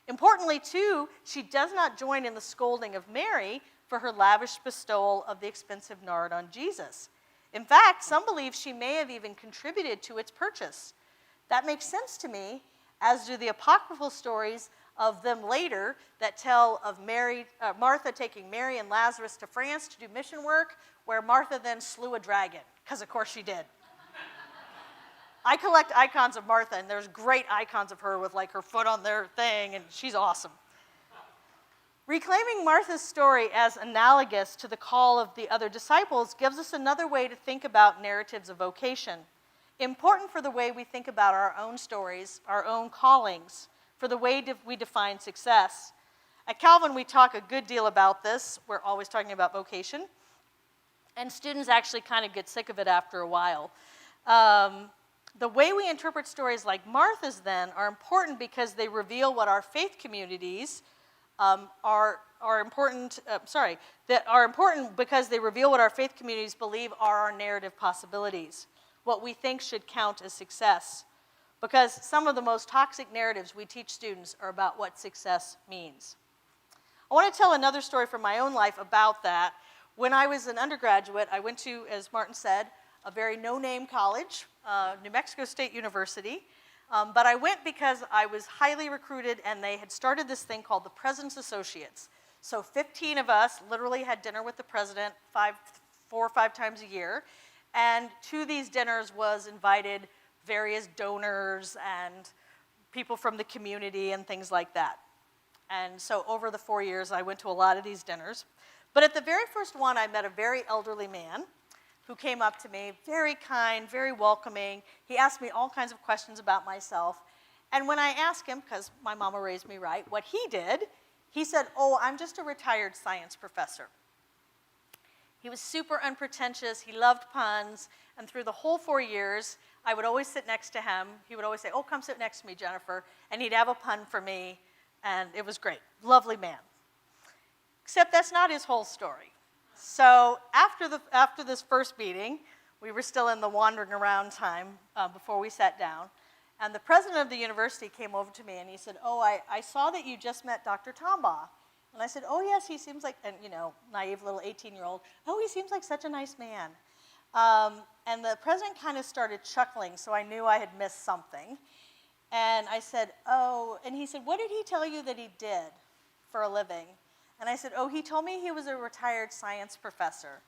Importantly, too, she does not join in the scolding of Mary for her lavish bestowal of the expensive nard on Jesus. In fact, some believe she may have even contributed to its purchase. That makes sense to me, as do the apocryphal stories of them later that tell of Martha taking Mary and Lazarus to France to do mission work, where Martha then slew a dragon, because of course she did. I collect icons of Martha, and there's great icons of her with like her foot on their thing, and she's awesome. Reclaiming Martha's story as analogous to the call of the other disciples gives us another way to think about narratives of vocation, important for the way we think about our own stories, our own callings, for the way we define success. At Calvin, we talk a good deal about this. We're always talking about vocation. And students actually kind of get sick of it after a while. The way we interpret stories like Martha's, then, are important because they reveal what our faith communities are important because they reveal what our faith communities believe are our narrative possibilities, what we think should count as success. Because some of the most toxic narratives we teach students are about what success means. I want to tell another story from my own life about that. When I was an undergraduate, I went to, as Martin said, a very no-name college, New Mexico State University. But I went because I was highly recruited, and they had started this thing called the President's Associates. So 15 of us literally had dinner with the president 4 or 5 times a year. And to these dinners was invited various donors and people from the community and things like that. And so over the 4 years, I went to a lot of these dinners. But at the very first one, I met a very elderly man who came up to me, very kind, very welcoming. He asked me all kinds of questions about myself. And when I asked him, because my mama raised me right, what he did, he said, "Oh, I'm just a retired science professor." He was super unpretentious. He loved puns. And through the whole 4 years, I would always sit next to him. He would always say, "Oh, come sit next to me, Jennifer." And he'd have a pun for me. And it was great. Lovely man. Except that's not his whole story. So after this first meeting, we were still in the wandering around time before we sat down. And the president of the university came over to me and he said, "Oh, I saw that you just met Dr. Tombaugh." And I said, "Oh, yes, he seems like," and naive little 18-year-old, "Oh, he seems like such a nice man." And the president kind of started chuckling, so I knew I had missed something. And I said, "Oh," and he said, "What did he tell you that he did for a living?" And I said, "Oh, he told me he was a retired science professor."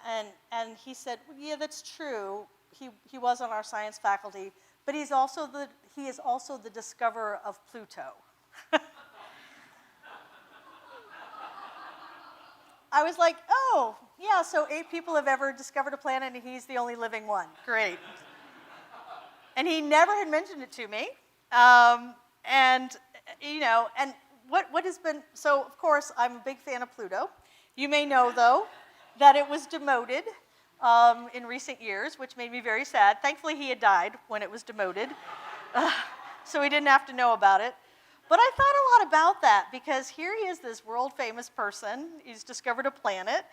And he said, "Well, yeah, that's true. he was on our science faculty, but he is also the discoverer of Pluto. I was like, oh, yeah, so 8 people have ever discovered a planet and he's the only living one. Great. And he never had mentioned it to me. And what has been, so of course, I'm a big fan of Pluto. You may know, though, that it was demoted in recent years, which made me very sad. Thankfully, he had died when it was demoted, so he didn't have to know about it. But I thought a lot about that because here he is, this world-famous person. He's discovered a planet,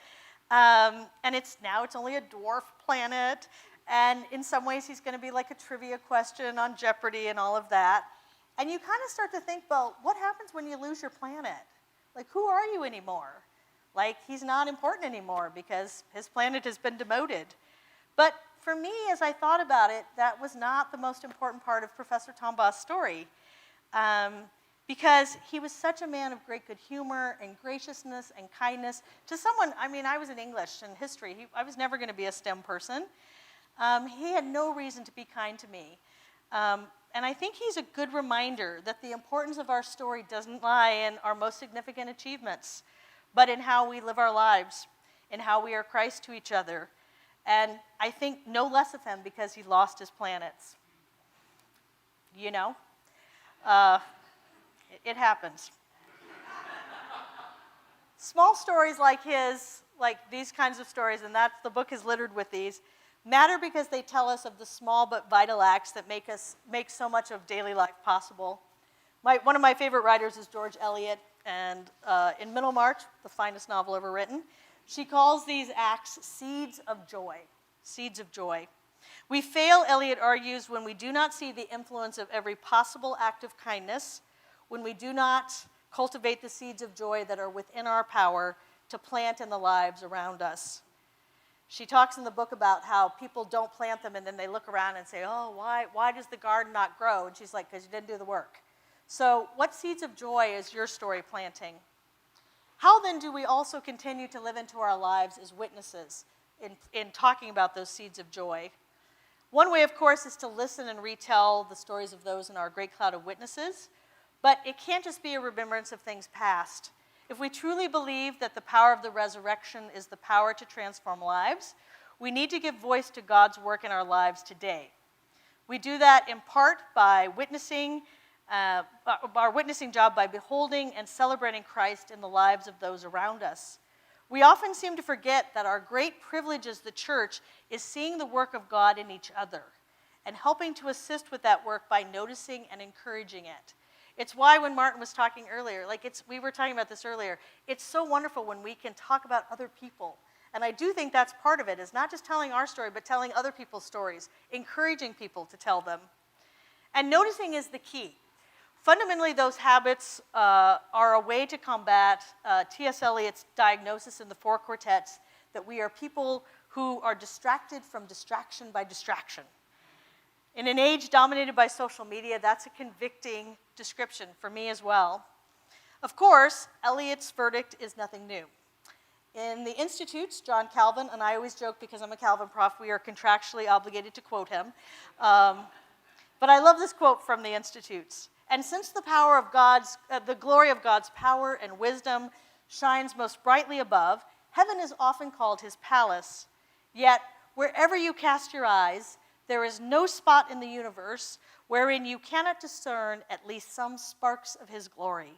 and it's only a dwarf planet. And in some ways, he's going to be like a trivia question on Jeopardy and all of that. And you kind of start to think, well, what happens when you lose your planet? Like, who are you anymore? Like, he's not important anymore because his planet has been demoted. But for me, as I thought about it, that was not the most important part of Professor Tombaugh's story. Because he was such a man of great good humor and graciousness and kindness to someone. I mean, I was in English and history. I was never going to be a STEM person. He had no reason to be kind to me. And I think he's a good reminder that the importance of our story doesn't lie in our most significant achievements, but in how we live our lives, in how we are Christ to each other. And I think no less of him because he lost his planets. You know? It happens. Small stories like his, like these kinds of stories, and the book is littered with these, matter because they tell us of the small but vital acts that make so much of daily life possible. One of my favorite writers is George Eliot, and in Middlemarch, the finest novel ever written, she calls these acts seeds of joy. Seeds of joy. We fail, Eliot argues, when we do not see the influence of every possible act of kindness, when we do not cultivate the seeds of joy that are within our power to plant in the lives around us. She talks in the book about how people don't plant them and then they look around and say, oh, why does the garden not grow? And she's like, because you didn't do the work. So what seeds of joy is your story planting? How then do we also continue to live into our lives as witnesses in talking about those seeds of joy? One way, of course, is to listen and retell the stories of those in our great cloud of witnesses, but it can't just be a remembrance of things past. If we truly believe that the power of the resurrection is the power to transform lives, we need to give voice to God's work in our lives today. We do that in part by witnessing, our witnessing job by beholding and celebrating Christ in the lives of those around us. We often seem to forget that our great privilege as the church is seeing the work of God in each other and helping to assist with that work by noticing and encouraging it. It's why when Martin was talking earlier, we were talking about this earlier, it's so wonderful when we can talk about other people. And I do think that's part of it, is not just telling our story, but telling other people's stories, encouraging people to tell them. And noticing is the key. Fundamentally, those habits are a way to combat T.S. Eliot's diagnosis in the Four Quartets that we are people who are distracted from distraction by distraction. In an age dominated by social media, that's a convicting description for me as well. Of course, Eliot's verdict is nothing new. In the Institutes, John Calvin, and I always joke because I'm a Calvin prof, we are contractually obligated to quote him. But I love this quote from the Institutes. And since the glory of God's power and wisdom shines most brightly above, heaven is often called his palace. Yet, wherever you cast your eyes, there is no spot in the universe wherein you cannot discern at least some sparks of his glory.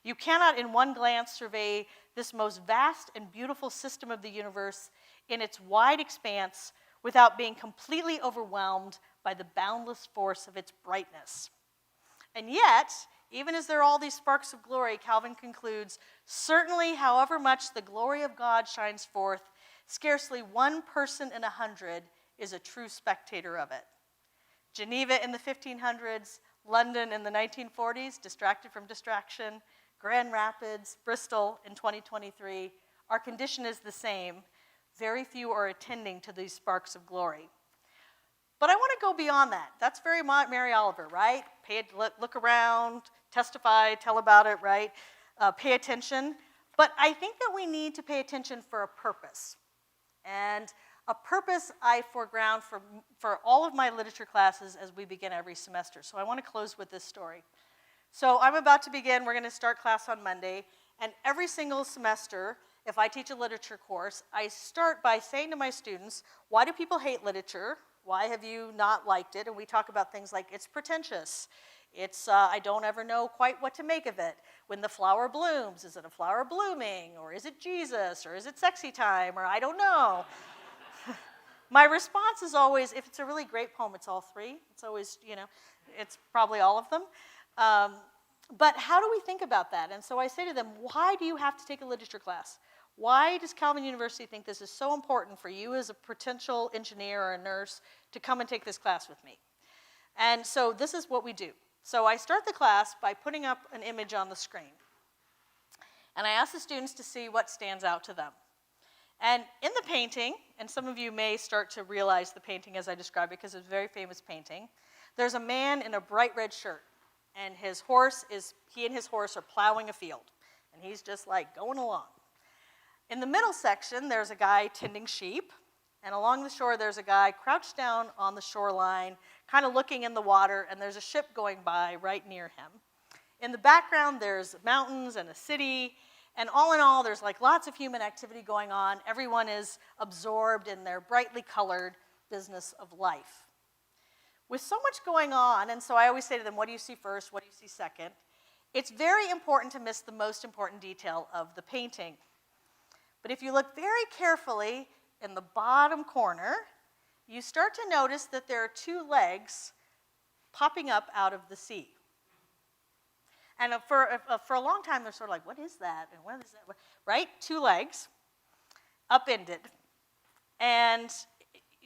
You cannot in one glance survey this most vast and beautiful system of the universe in its wide expanse without being completely overwhelmed by the boundless force of its brightness. And yet, even as there are all these sparks of glory, Calvin concludes, certainly, however much the glory of God shines forth, scarcely one person in 100 is a true spectator of it. Geneva in the 1500s, London in the 1940s, distracted from distraction, Grand Rapids, Bristol in 2023, our condition is the same. Very few are attending to these sparks of glory. But I want to go beyond that. That's very Mary Oliver, right? Look around, testify, tell about it, right? Pay attention. But I think that we need to pay attention for a purpose. And a purpose I foreground for all of my literature classes as we begin every semester. So I want to close with this story. So I'm about to begin, we're going to start class on Monday, and every single semester, if I teach a literature course, I start by saying to my students, why do people hate literature? Why have you not liked it? And we talk about things like, it's pretentious. It's, I don't ever know quite what to make of it. When the flower blooms, is it a flower blooming? Or is it Jesus? Or is it sexy time? Or I don't know. My response is always, if it's a really great poem, it's all three. It's always, it's probably all of them. But how do we think about that? And so I say to them, why do you have to take a literature class? Why does Calvin University think this is so important for you as a potential engineer or a nurse to come and take this class with me? And so this is what we do. So I start the class by putting up an image on the screen. And I ask the students to see what stands out to them. And in the painting, and some of you may start to realize the painting as I describe it because it's a very famous painting, there's a man in a bright red shirt. And he and his horse are plowing a field. And he's just like going along. In the middle section, there's a guy tending sheep. And along the shore, there's a guy crouched down on the shoreline, kind of looking in the water, and there's a ship going by right near him. In the background, there's mountains and a city. And all in all, there's like lots of human activity going on. Everyone is absorbed in their brightly colored business of life. With so much going on, and so I always say to them, what do you see first, what do you see second? It's very important to miss the most important detail of the painting. But if you look very carefully in the bottom corner, you start to notice that there are two legs popping up out of the sea. And for a long time, they're sort of like, what is that? And what is that? Right? Two legs, upended. And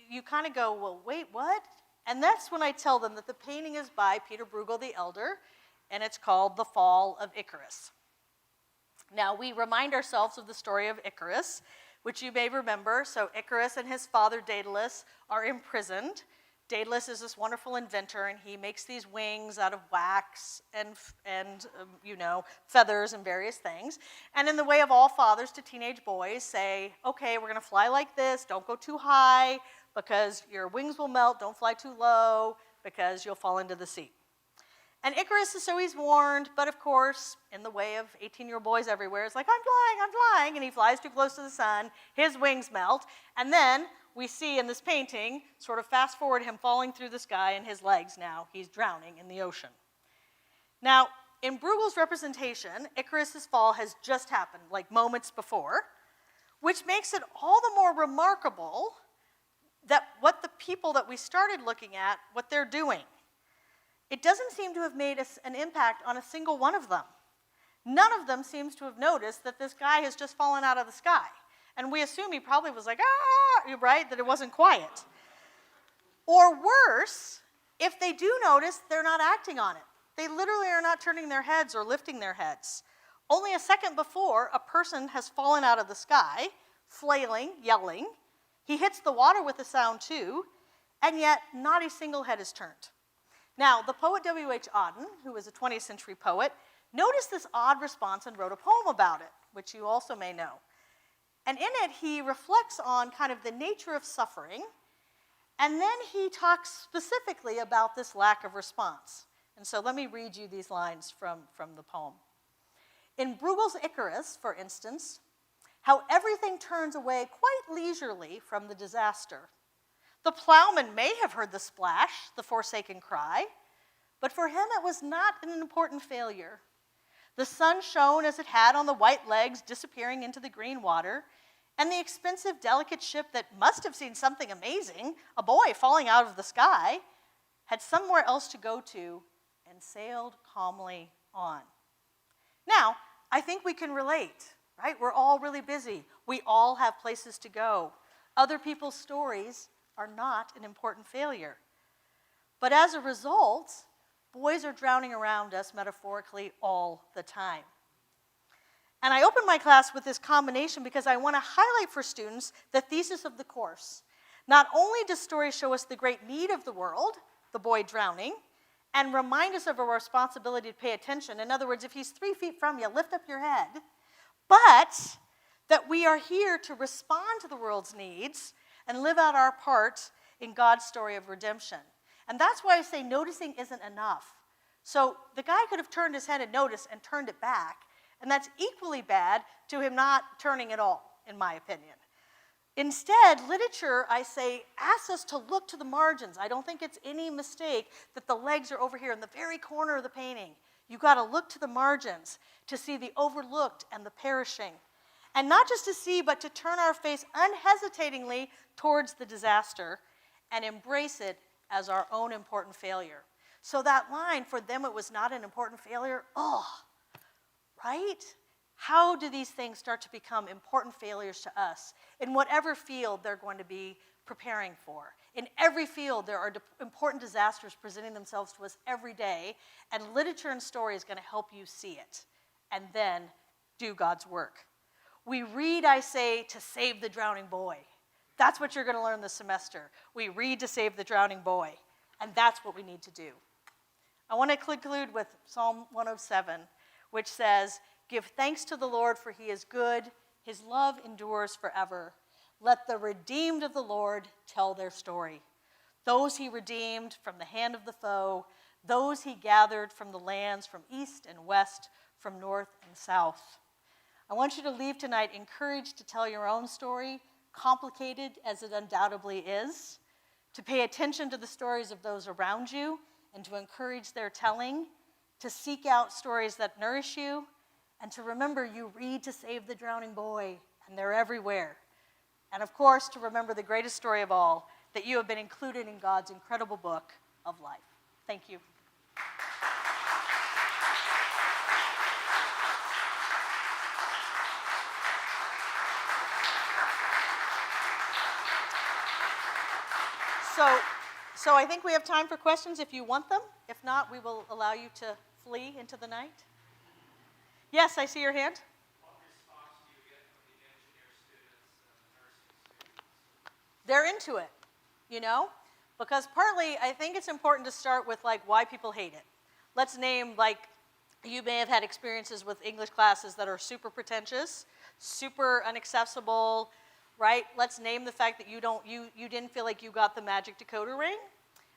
you kind of go, well, wait, what? And that's when I tell them that the painting is by Peter Bruegel the Elder, and it's called The Fall of Icarus. Now, we remind ourselves of the story of Icarus, which you may remember. So Icarus and his father, Daedalus, are imprisoned. Daedalus is this wonderful inventor, and he makes these wings out of wax and feathers and various things. And in the way of all fathers to teenage boys, say, okay, we're going to fly like this. Don't go too high, because your wings will melt. Don't fly too low, because you'll fall into the sea. And Icarus is so he's warned, but of course, in the way of 18-year-old boys everywhere, it's like, I'm flying, and he flies too close to the sun, his wings melt, and then we see in this painting, sort of fast forward him falling through the sky, and his legs now, he's drowning in the ocean. Now, in Bruegel's representation, Icarus's fall has just happened, like moments before, which makes it all the more remarkable that what the people that we started looking at, what they're doing. It doesn't seem to have made an impact on a single one of them. None of them seems to have noticed that this guy has just fallen out of the sky. And we assume he probably was like, right, that it wasn't quiet. Or worse, if they do notice, they're not acting on it. They literally are not turning their heads or lifting their heads. Only a second before, a person has fallen out of the sky, flailing, yelling. He hits the water with a sound too, and yet not a single head is turned. Now, the poet W.H. Auden, who was a 20th century poet, noticed this odd response and wrote a poem about it, which you also may know. And in it, he reflects on kind of the nature of suffering, and then he talks specifically about this lack of response. And so let me read you these lines from the poem. In Bruegel's Icarus, for instance, how everything turns away quite leisurely from the disaster. The plowman may have heard the splash, the forsaken cry, but for him it was not an important failure. The sun shone as it had on the white legs disappearing into the green water, and the expensive, delicate ship that must have seen something amazing, a boy falling out of the sky, had somewhere else to go to and sailed calmly on. Now, I think we can relate, right? We're all really busy. We all have places to go. Other people's stories are not an important failure. But as a result, boys are drowning around us metaphorically all the time. And I open my class with this combination because I want to highlight for students the thesis of the course. Not only does stories show us the great need of the world, the boy drowning, and remind us of our responsibility to pay attention. In other words, if he's 3 feet from you, lift up your head. But that we are here to respond to the world's needs and live out our part in God's story of redemption. And that's why I say noticing isn't enough. So the guy could have turned his head and noticed and turned it back, and that's equally bad to him not turning at all, in my opinion. Instead, literature, I say, asks us to look to the margins. I don't think it's any mistake that the legs are over here in the very corner of the painting. You've got to look to the margins to see the overlooked and the perishing. And not just to see, but to turn our face unhesitatingly towards the disaster and embrace it as our own important failure. So that line, for them it was not an important failure, right? How do these things start to become important failures to us in whatever field they're going to be preparing for? In every field, there are important disasters presenting themselves to us every day, and literature and story is going to help you see it and then do God's work. We read, I say, to save the drowning boy. That's what you're going to learn this semester. We read to save the drowning boy, and that's what we need to do. I want to conclude with Psalm 107, which says, "Give thanks to the Lord, for he is good. His love endures forever. Let the redeemed of the Lord tell their story. Those he redeemed from the hand of the foe, those he gathered from the lands from east and west, from north and south." I want you to leave tonight encouraged to tell your own story, complicated as it undoubtedly is, to pay attention to the stories of those around you and to encourage their telling, to seek out stories that nourish you, and to remember you read to save the drowning boy, and they're everywhere. And of course, to remember the greatest story of all, that you have been included in God's incredible book of life. Thank you. So I think we have time for questions if you want them. If not, we will allow you to flee into the night. Yes, I see your hand. What response do you get from the engineer students and the nursing students? They're into it, you know? Because partly, I think it's important to start with, like, why people hate it. Let's name, like, you may have had experiences with English classes that are super pretentious, super inaccessible, right? Let's name the fact that you didn't feel like you got the magic decoder ring,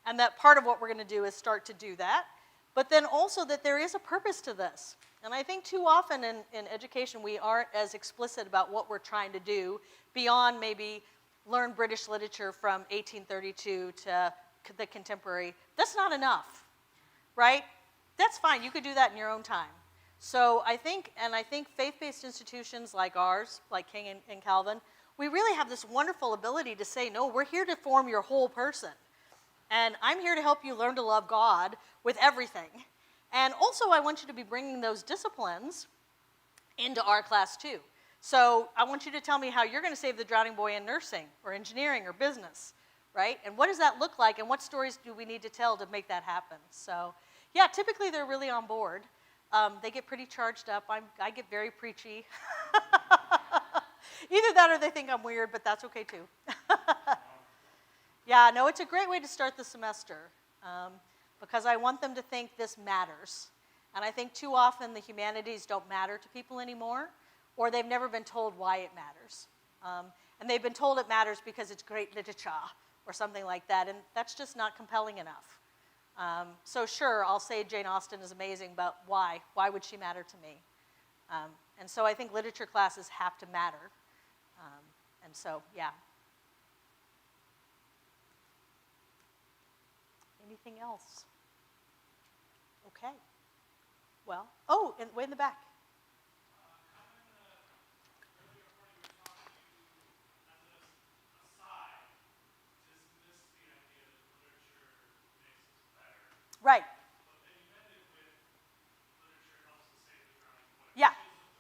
and that part of what we're going to do is start to do that. But then also that there is a purpose to this. And I think too often in education we aren't as explicit about what we're trying to do beyond maybe learn British literature from 1832 to the contemporary. That's not enough, right? That's fine. You could do that in your own time. So I think faith-based institutions like ours, like King and Calvin, we really have this wonderful ability to say, no, we're here to form your whole person. And I'm here to help you learn to love God with everything. And also, I want you to be bringing those disciplines into our class too. So I want you to tell me how you're going to save the drowning boy in nursing or engineering or business, right? And what does that look like, and what stories do we need to tell to make that happen? So yeah, typically they're really on board. They get pretty charged up. I get very preachy. Either that or they think I'm weird, but that's okay too. Yeah, no, it's a great way to start the semester because I want them to think this matters. And I think too often the humanities don't matter to people anymore, or they've never been told why it matters. And they've been told it matters because it's great literature or something like that, and that's just not compelling enough. So sure, I'll say Jane Austen is amazing, but why? Why would she matter to me? And so I think literature classes have to matter. And so, yeah. Anything else? Okay. Well, way in the back. Right. But then you ended with literature helps to save the drowning boy. Yeah.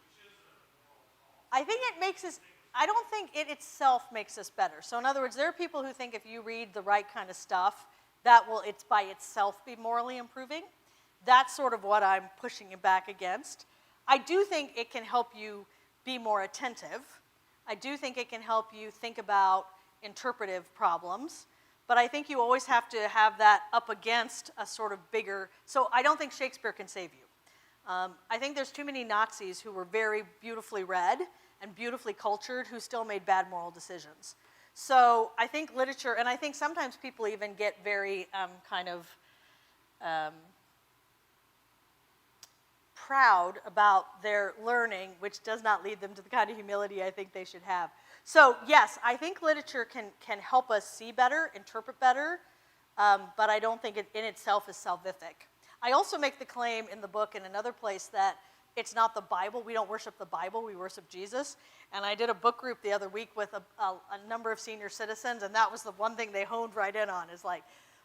Which is a moral call. I think it makes us, I don't think it itself makes us better. So in other words, there are people who think if you read the right kind of stuff, that will, it's by itself be morally improving. That's sort of what I'm pushing you back against. I do think it can help you be more attentive. I do think it can help you think about interpretive problems. But I think you always have to have that up against a sort of bigger, so I don't think Shakespeare can save you. I think there's too many Nazis who were very beautifully read and beautifully cultured who still made bad moral decisions. So I think literature, and I think sometimes people even get very kind of proud about their learning, which does not lead them to the kind of humility I think they should have. So yes, I think literature can help us see better, interpret better, but I don't think it in itself is salvific. I also make the claim in the book and another place that it's not the Bible. We don't worship the Bible. We worship Jesus. And I did a book group the other week with a number of senior citizens, and that was the one thing they honed right in on is like,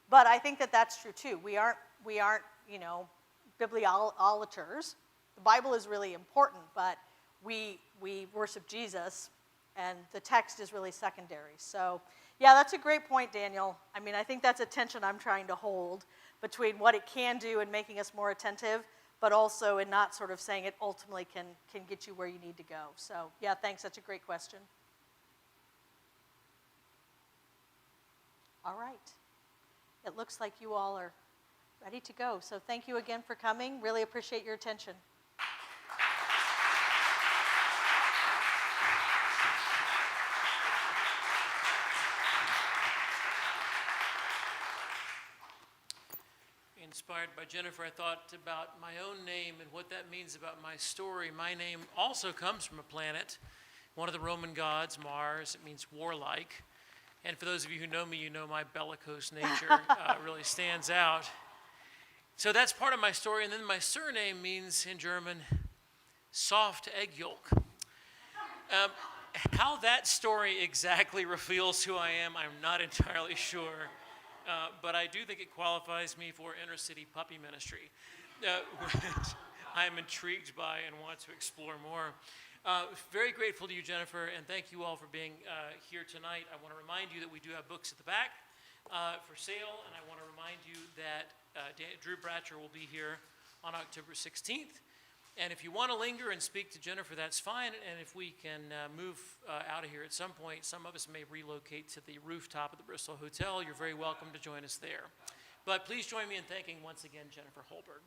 but I think that that's true too. We aren't bibliolaters. The Bible is really important, but we worship Jesus, and the text is really secondary. So, yeah, that's a great point, Daniel. I mean, I think that's a tension I'm trying to hold between what it can do in making us more attentive, but also in not sort of saying it ultimately can get you where you need to go. So, yeah, thanks. That's a great question. All right. It looks like you all are ready to go. So thank you again for coming. Really appreciate your attention. Inspired by Jennifer, I thought about my own name and what that means about my story. My name also comes from a planet, one of the Roman gods, Mars. It means warlike. And for those of you who know me, you know my bellicose nature really stands out. So that's part of my story. And then my surname means in German, soft egg yolk. How that story exactly reveals who I am, I'm not entirely sure. But I do think it qualifies me for inner city puppy ministry, which I am intrigued by and want to explore more. Very grateful to you, Jennifer, and thank you all for being here tonight. I want to remind you that we do have books at the back for sale, and I want to remind you that Drew Bratcher will be here on October 16th. And if you want to linger and speak to Jennifer, that's fine. And if we can move out of here at some point, some of us may relocate to the rooftop of the Bristol Hotel. You're very welcome to join us there. But please join me in thanking once again Jennifer Holberg.